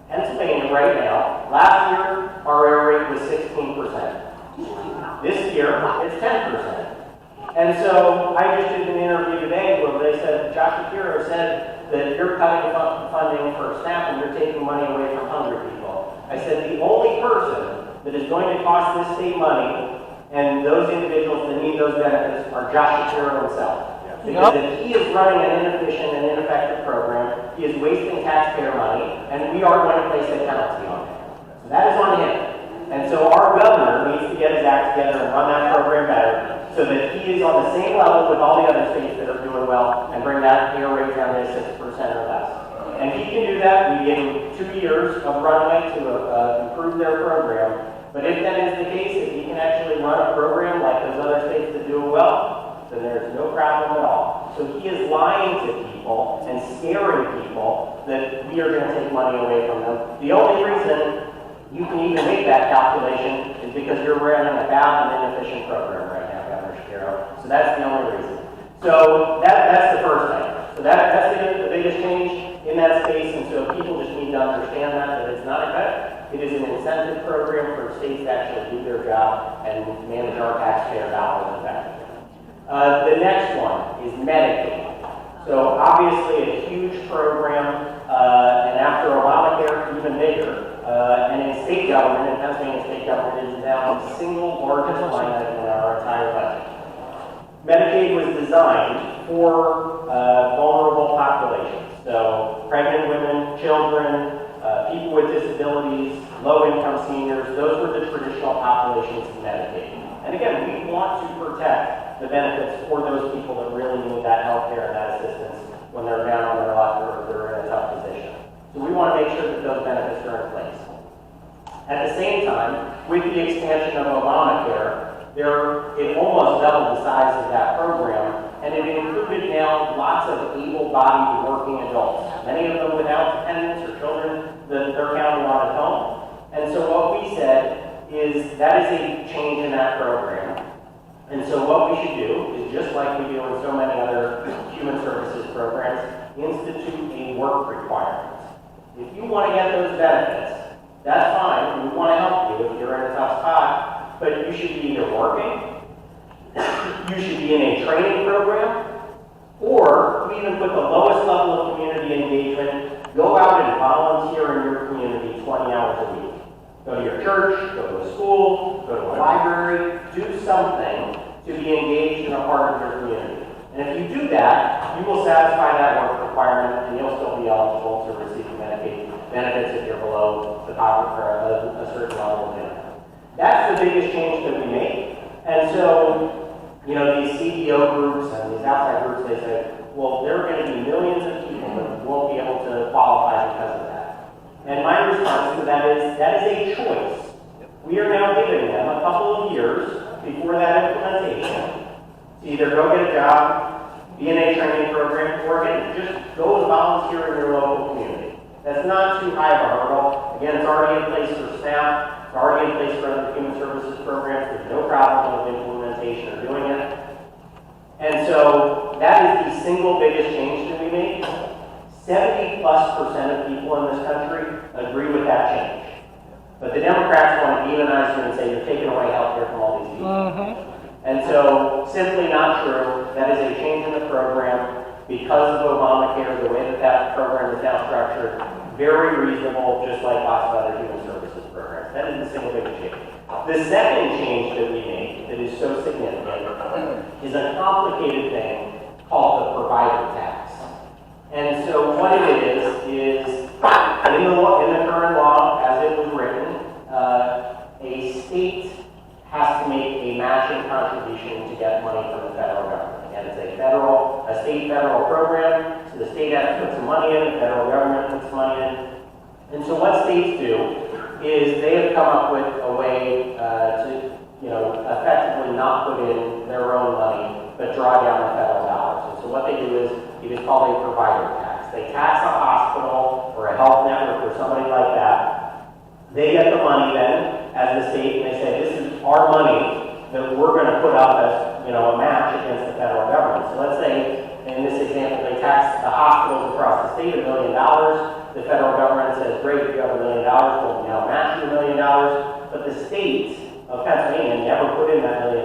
Pennsylvania right now, last year our error rate was 16%. This year it's 10%. And so I just did an interview today where they said, Josh Shapiro said that you're cutting funding for SNAP and you're taking money away from hungry people. I said the only person that is going to cost this state money and those individuals that need those benefits are Josh Shapiro himself. Because if he is running an inefficient and ineffective program, he is wasting taxpayer money, and we are going to place a penalty on him. So that is on him. And so our governor needs to get his act together and run that program better so that he is on the same level with all the other states that are doing well and bring that error rate down to 6% or less. And he can do that. We give him 2 years of runway to improve their program. But if that is the case, if he can actually run a program like those other states that do it well, then there's no problem at all. So he is lying to people and scaring people that we are going to take money away from them. The only reason you can even make that calculation is because you're running a bad and inefficient program right now, Governor Shapiro. So that's the only reason. So that's the first thing. So that's the biggest change in that space, and so people just need to understand that it's not a cut. It is an incentive program for states to actually do their job and manage our taxpayer dollars effectively. The next one is Medicaid. So obviously a huge program, and after Obamacare, even bigger. And in state government, in Pennsylvania state government, is now the single largest line item in our entire budget. Medicaid was designed for vulnerable populations. So pregnant women, children, people with disabilities, low-income seniors, those were the traditional populations of Medicaid. And again, we want to protect the benefits for those people that really need that health care and that assistance when they're down on their luck or they're in a tough position. So we want to make sure that those benefits are in place. At the same time, with the expansion of Obamacare, it almost doubled the size of that program, and it included now lots of able-bodied working adults, many of them without dependents or children that they're counting on at home. And so what we said is that is a change in that program. And so what we should do is, just like we do in so many other human services programs, institute a work requirement. If you want to get those benefits, that's fine. We want to help you if you're in a tough spot, but you should be either working, you should be in a training program, or we even put the lowest level of community engagement, go out and volunteer in your community 20 hours a week. Go to your church, go to a school, go to a library, do something to be engaged in a part of your community. And if you do that, you will satisfy that work requirement and you'll still be eligible to receive Medicaid benefits if you're below the poverty or a certain level of income. That's the biggest change that we make. And so, you know, these CEO groups and these outside groups, they say, well, there are going to be millions of people that won't be able to qualify because of that. And my response to that is a choice. We are now giving them a couple of years before that implementation to either go get a job, be in a training program, or again, just go and volunteer in your local community. That's not too high of a hurdle. Again, it's already in place for SNAP. It's already in place for other human services programs. There's no problem with implementation or doing it. And so that is the single biggest change that we made. 70+% of people in this country agree with that change. But the Democrats want to demonize you and say you're taking away health care from all these people. And so, simply not true. That is a change in the program because of Obamacare, the way that that program is now structured. Very reasonable, just like lots of other human services programs. That is the single biggest change. The second change that we make that is so significant is a complicated thing called the provider tax. And so what it is in the current law, as it was written, a state has to make a matching contribution to get money from the federal government. Again, it's a state federal program, so the state has to put some money in, the federal government puts money in. And so what states do is they have come up with a way to, effectively not put in their own money, but draw down the federal dollars. And so what they do is, it is called a provider tax. They tax a hospital or a health network or somebody like that. They get the money then, as the state, and they say, this is our money that we're going to put up as, a match against the federal government. So let's say, in this example, they tax the hospitals across the state $1 million. The federal government says, great, you have $1 million, we'll now match you $1 million. But the state of Pennsylvania never put in that $1 million.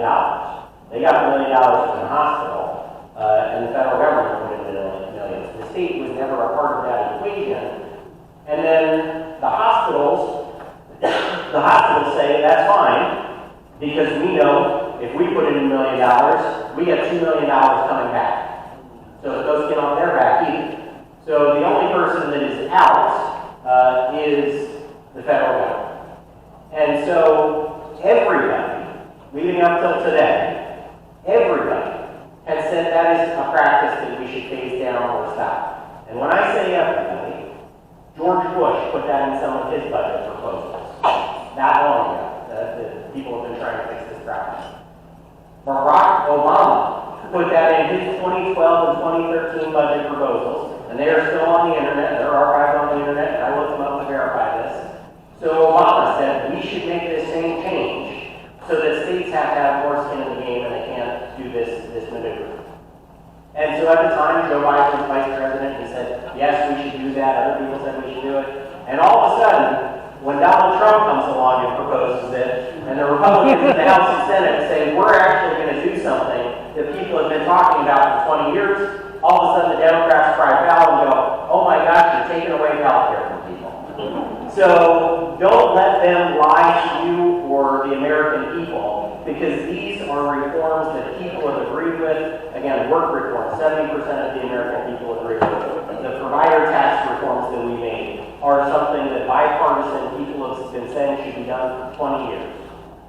They got $1 million from the hospital, and the federal government put in $1 million. So the state was never a part of that equation. And then the hospitals say, that's fine, because we know if we put in $1 million, we get $2 million coming back. So it doesn't get on their back either. So the only person that is out is the federal government. And so everybody, leading up till today, everybody has said that is a practice that we should phase down or stop. And when I say everybody, George Bush put that in some of his budget proposals. That long ago, the people have been trying to fix this problem. Barack Obama put that in his 2012 and 2013 budget proposals, and they are still on the internet. They're archived on the internet. I looked them up to verify this. So Obama said we should make this same change so that states have to have more skin in the game and they can't do this maneuver. And so at the time, Joe Biden was vice president. He said, yes, we should do that. Other people said we should do it. And all of a sudden, when Donald Trump comes along and proposes it, and the Republicans in the House and Senate say, we're actually going to do something that people have been talking about for 20 years, all of a sudden the Democrats cry foul and go, oh my gosh, you're taking away health care from people. So don't let them lie to you or the American people, because these are reforms that people have agreed with. Again, work reforms, 70% of the American people agree with. The provider tax reforms that we made are something that bipartisan people have been saying should be done for 20 years.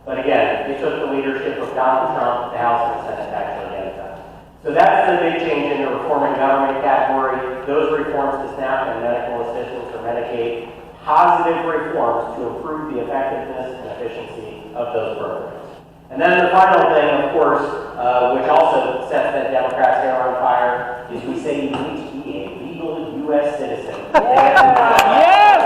But again, it took the leadership of Donald Trump, the House and the Senate to actually get it done. So that's the big change in the reforming government category. Those reforms to SNAP and medical assistance or Medicaid, positive reforms to improve the effectiveness and efficiency of those programs. And then the final thing, of course, which also sets that Democrats' hair on fire, is we say you need to be a legal U.S. citizen. Yes!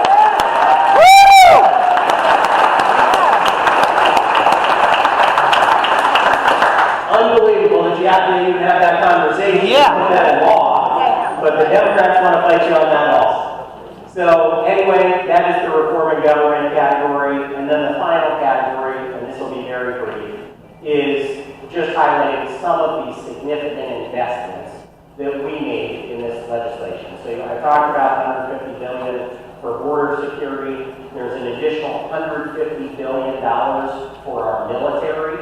Unbelievable that you have to even have that conversation. Yeah. Put that in law. But the Democrats want to fight you on that also. So anyway, that is the reforming government category. And then the final category, and this will be very brief, is just highlighting some of the significant investments that we made in this legislation. So I talked about $150 billion for border security. There's an additional $150 billion for our military.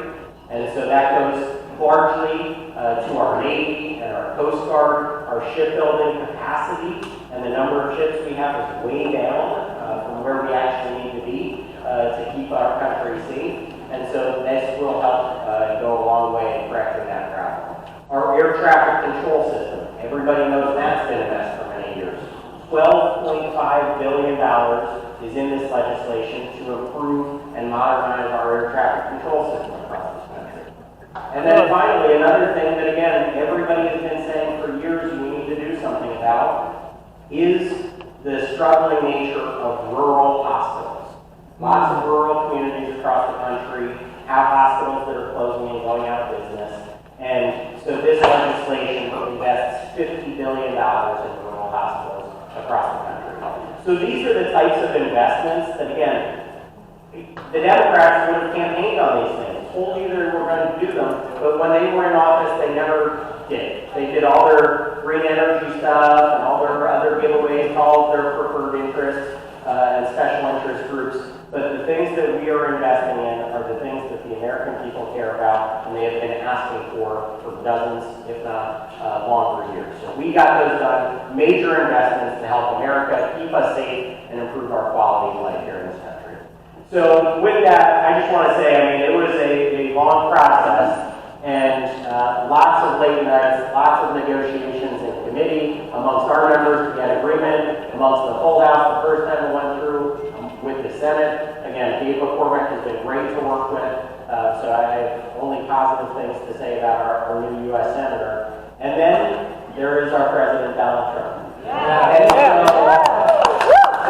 And so that goes largely to our Navy and our Coast Guard. Our shipbuilding capacity and the number of ships we have is way down from where we actually need to be to keep our country safe. And so this will help go a long way in correcting that problem. Our air traffic control system, everybody knows that's been a mess for many years. $12.5 billion is in this legislation to improve and modernize our air traffic control system across this country. And then finally, another thing that again, everybody has been saying for years we need to do something about is the struggling nature of rural hospitals. Lots of rural communities across the country have hospitals that are closing and going out of business. And so this legislation invests $50 billion in rural hospitals across the country. So these are the types of investments that, again, the Democrats would have campaigned on these things, told you they were going to do them, but when they were in office, they never did. They did all their green energy stuff and all their other giveaways, all their preferred interests and special interest groups. But the things that we are investing in are the things that the American people care about, and they have been asking for dozens, if not longer years. So we got those done, major investments to help America keep us safe and improve our quality of life here in this country. So with that, I just want to say, I mean, it was a long process, and lots of late nights, lots of negotiations in committee amongst our members to get agreement, amongst the full House the first time we went through, with the Senate. Again, Dave McCormick has been great to work with, so I have only positive things to say about our new U.S. Senator. And then there is our President, Donald Trump. And so,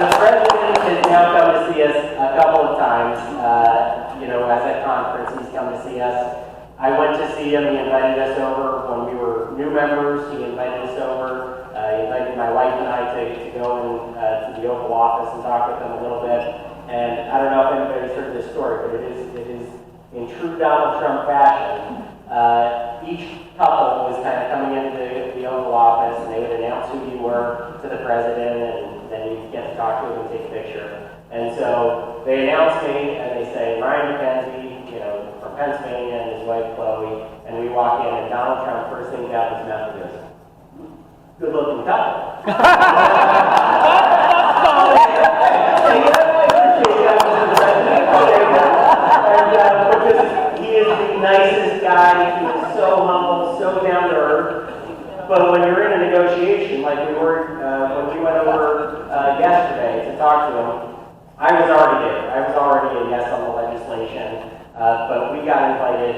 the President has now come to see us a couple of times, as at conference, he's come to see us. I went to see him, he invited us over when we were new members, he invited us over, he invited my wife and I to go to the Oval Office and talk with him a little bit. And I don't know if anybody's heard this story, but it is in true Donald Trump fashion. Each couple was kind of coming into the Oval Office, and they would announce who you were to the president, and then you get to talk to him and take a picture. And so they announced me, and they say, Ryan McKenzie, from Pennsylvania, and his wife Chloe, and we walk in, and Donald Trump, first thing out of his mouth goes, good looking couple. Because he is the nicest guy, he is so humble, so down to earth. But when you're in a negotiation, like we were when we went over yesterday to talk to him, I was already there. I was already a yes on the legislation. But we got invited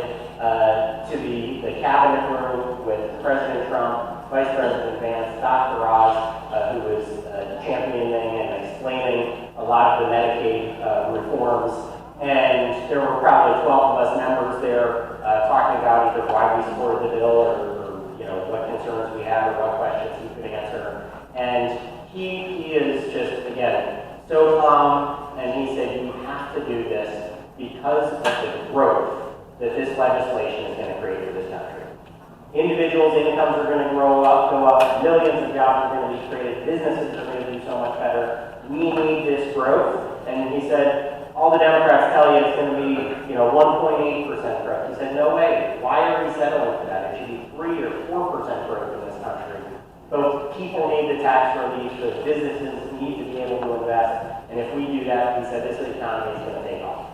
to the cabinet room with President Trump, Vice President Vance, Dr. Oz, who was championing and explaining a lot of the Medicaid reforms. And there were probably 12 of us members there talking about either why we supported the bill or what concerns we had or what questions he could answer. And he is just, again, so calm, and he said, you have to do this because of the growth that this legislation is going to create for this country. Individuals' incomes are going to go up, millions of jobs are going to be created, businesses are going to do so much better. We need this growth. And he said, all the Democrats tell you it's going to be, 1.8% growth. He said, no way. Why are we settling for that? It should be 3 or 4% growth in this country. Both people need the tax relief, the businesses need to be able to invest. And if we do that, he said, this economy is going to take off.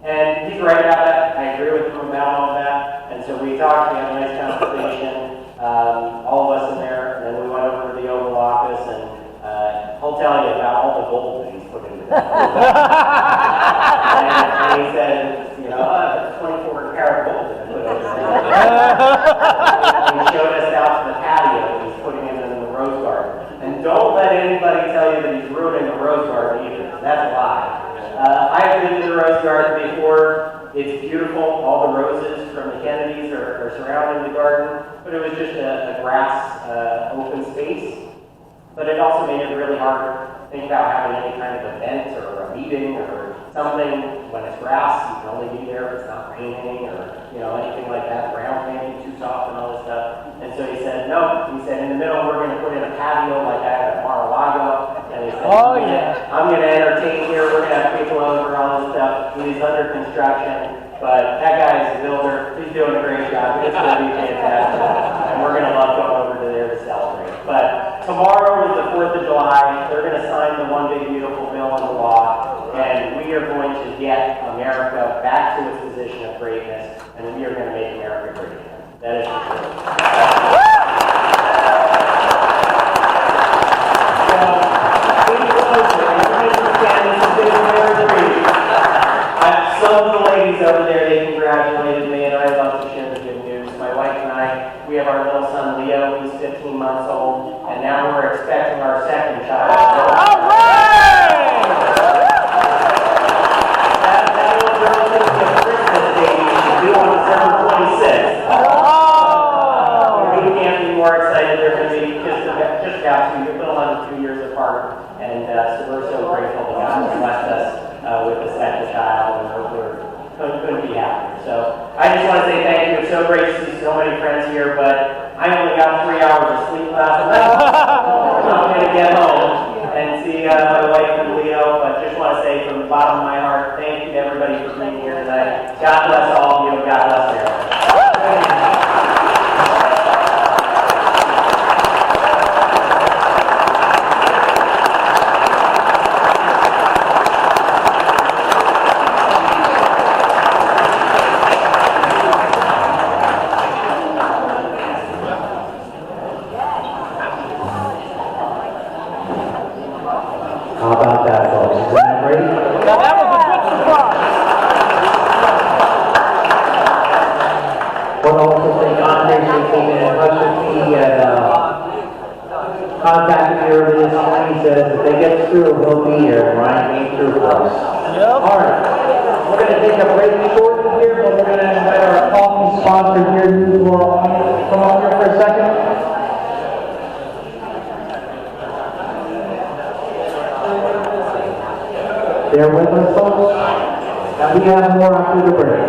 And he's right about that. I agree with him about all of that. And so we talked, we had a nice conversation, all of us in there, and then we went over to the Oval Office, and he'll tell you about all the gold that he's put into that. and he said, 24 karat gold that I put over there. And he showed us out to the patio that he's putting in the Rose Garden. And don't let anybody tell you that he's ruining the Rose Garden either. That's a lie. I've been to the Rose Garden before. It's beautiful. All the roses from the Kennedys are surrounding the garden. But it was just a grass open space. But it also made it really hard to think about having any kind of event or a meeting or something. When it's grass, you can only be there if it's not raining or anything like that. Ground can't be too soft and all this stuff. And so he said, no. He said, in the middle, we're going to put in a patio like I had at Mar-a-Lago. And he said, I'm going to entertain here. We're going to have people over, all this stuff. He's under construction. But that guy is a builder. He's doing a great job. It's going to be fantastic. And we're going to love going over to there to celebrate. But tomorrow is the 4th of July. They're going to sign the One Big Beautiful Bill into law. And we are going to get America back to its position of greatness. And we are going to make America great again. That is for sure. Some of the ladies over there, they congratulated me, and I love to share the good news. My wife and I, we have our little son Leo, he's 15 months old, and now we're expecting our second child. All right! That little girl is going to be a Christmas baby. She's due on December 26th. We can't be more excited. They're going to be just about 2 years, a little under 2 years apart, and so we're so grateful that God has blessed us with the second child, and we couldn't be happier. So I just want to say thank you. It's so great to see so many friends here, but I only got 3 hours of sleep last night. I'm going to get home and see my wife and Leo, but just want to say from the bottom of my heart, thank you to everybody for being here tonight. God bless all of you, and God bless America. How about that, folks? Isn't that great? Now that was a good surprise. I want to also thank Andre for keeping in touch with me and contacted me earlier this morning. He says if they get through, he'll be here. Ryan came through for us. Yep. All right. We're going to take a break shortly here, but we're going to invite our coffee sponsor here to come up here for a second. Bear with us, folks, and we have more after the break.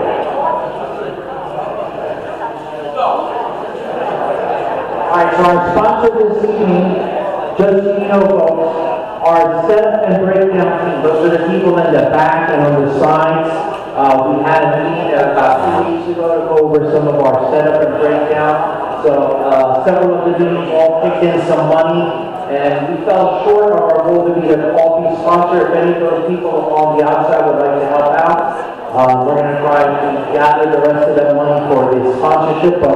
Alright, so our sponsor this evening, just so you know, folks, our set and breakdown team. Those are the people in the back and on the sides. We had a meeting about 2 weeks ago to go over some of our setup and breakdown. So several of the teams all kicked in some money. And we fell short of our goal to be a coffee sponsor. If any of those people on the outside would like to help out, we're going to try to gather the rest of that money for the sponsorship. But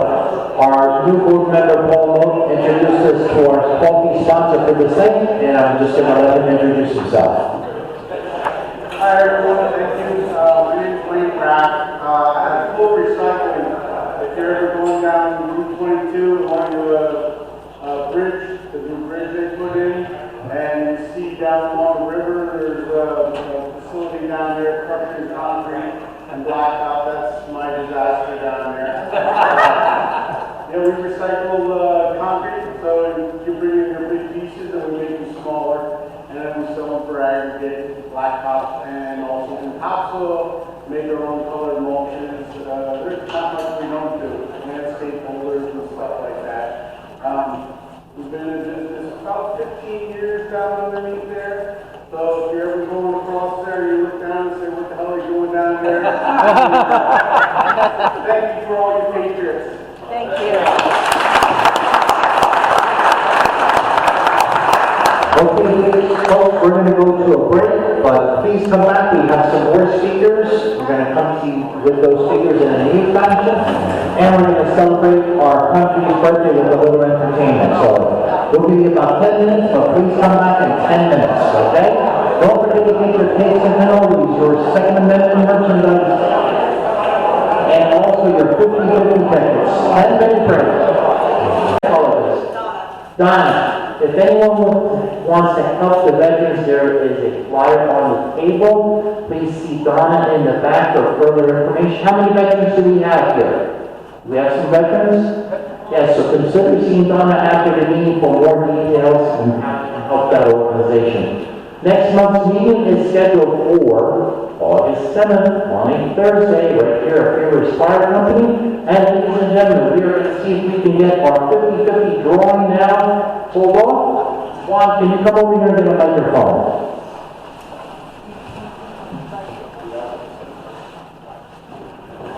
our new board member, Paul Moak, introduced us to our coffee sponsor for the same, and I'm just going to let him introduce himself. Hi everyone, thank you. My name is Wayne Rapp. At Full Recycling, if you're ever going down Route 22 along the bridge, the new bridge they put in, and you see down along the river, there's a facility down there, crushing concrete and blacktop. That's my disaster down there. Yeah, we recycle concrete, so you bring in your big pieces and we make them smaller, and then we sell them for aggregate, blacktop, and also in topsoil, make our own colored mulches. There's not much we don't do, landscape holders and stuff like that. We've been in business about 15 years down underneath there. So if you're ever going across there, you look down and say, what the hell are you doing down there? Thank you for all your patriots. Thank you. Okay, folks, we're going to go to a break, but please come back. We have some more speakers. We're going to come to you with those speakers in a neat fashion, and we're going to celebrate our country's birthday with a little entertainment. So we'll give you about 10 minutes, but please come back in 10 minutes, okay? Don't forget to get your cakes and penalties, your Second Amendment merchandise, and also your 50-50 tickets. 10-minute break. Donna, if anyone wants to help the veterans, there is a flyer on the table. Please see Donna in the back for further information. How many veterans do we have here? Do we have some veterans? Yes, so consider seeing Donna after the meeting for more details and how you can help that organization. Next month's meeting is scheduled for August 7th, on a Thursday, right here at Fearless Fire Company. And ladies and gentlemen, we are going to see if we can get our 50-50 drawing now pulled off. Juan, can you come over here and get a microphone?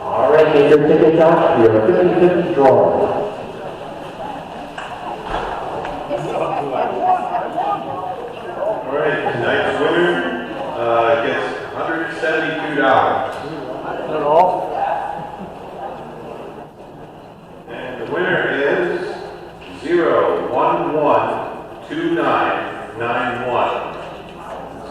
All right, get your tickets out for your 50-50 drawing. All right, tonight's winner gets $172. At all? And the winner is 0112991.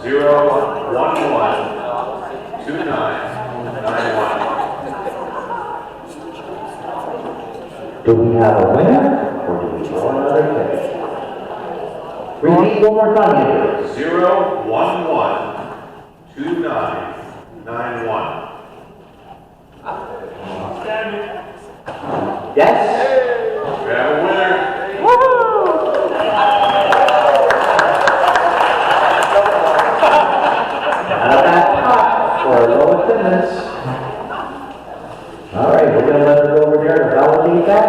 0112991. Do we have a winner, or do we draw another ticket? Repeat one more time here. 0112991. Yes? We have a winner. Out of that pot for low attendance. All right, we're going to let her go over there to validate that.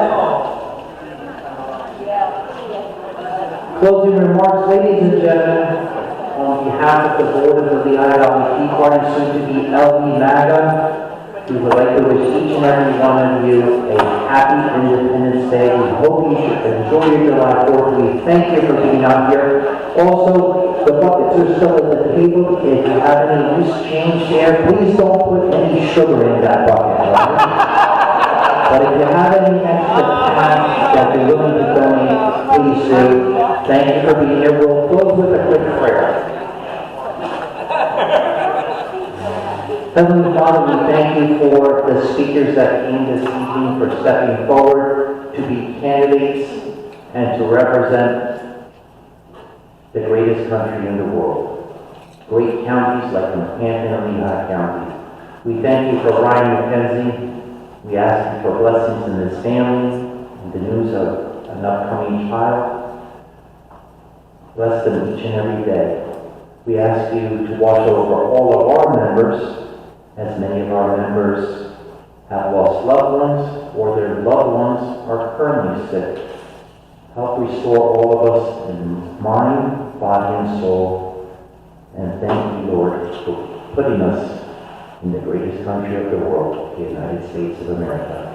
Closing remarks, ladies and gentlemen, on behalf of the board of the Lehigh Valley Tea Party, soon to be LV MAGA, we would like to wish each and every one of you a happy Independence Day. We hope you enjoy your July 4th. We thank you for being out here. Also, the buckets are still at the table. If you have any loose change there, please don't put any sugar in that bucket, right? But if you have any extra cash that you're willing to donate, please do. Thank you for being here. We'll close with a quick prayer. Heavenly Father, we thank you for the speakers that came this evening, for stepping forward to be candidates and to represent the greatest country in the world. Great counties like Hampton and Lehigh County. We thank you for Ryan McKenzie. We ask you for blessings in his family and the news of an upcoming child. Bless them each and every day. We ask you to watch over all of our members, as many of our members have lost loved ones or their loved ones are currently sick. Help restore all of us in mind, body, and soul. And thank you, Lord, for putting us in the greatest country of the world, the United States of America.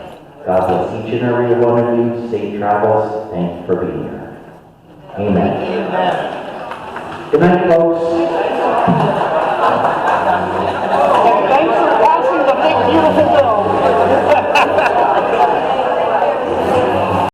God bless each and every one of you. Safe travels. Thank you for being here. Amen. Good night, folks.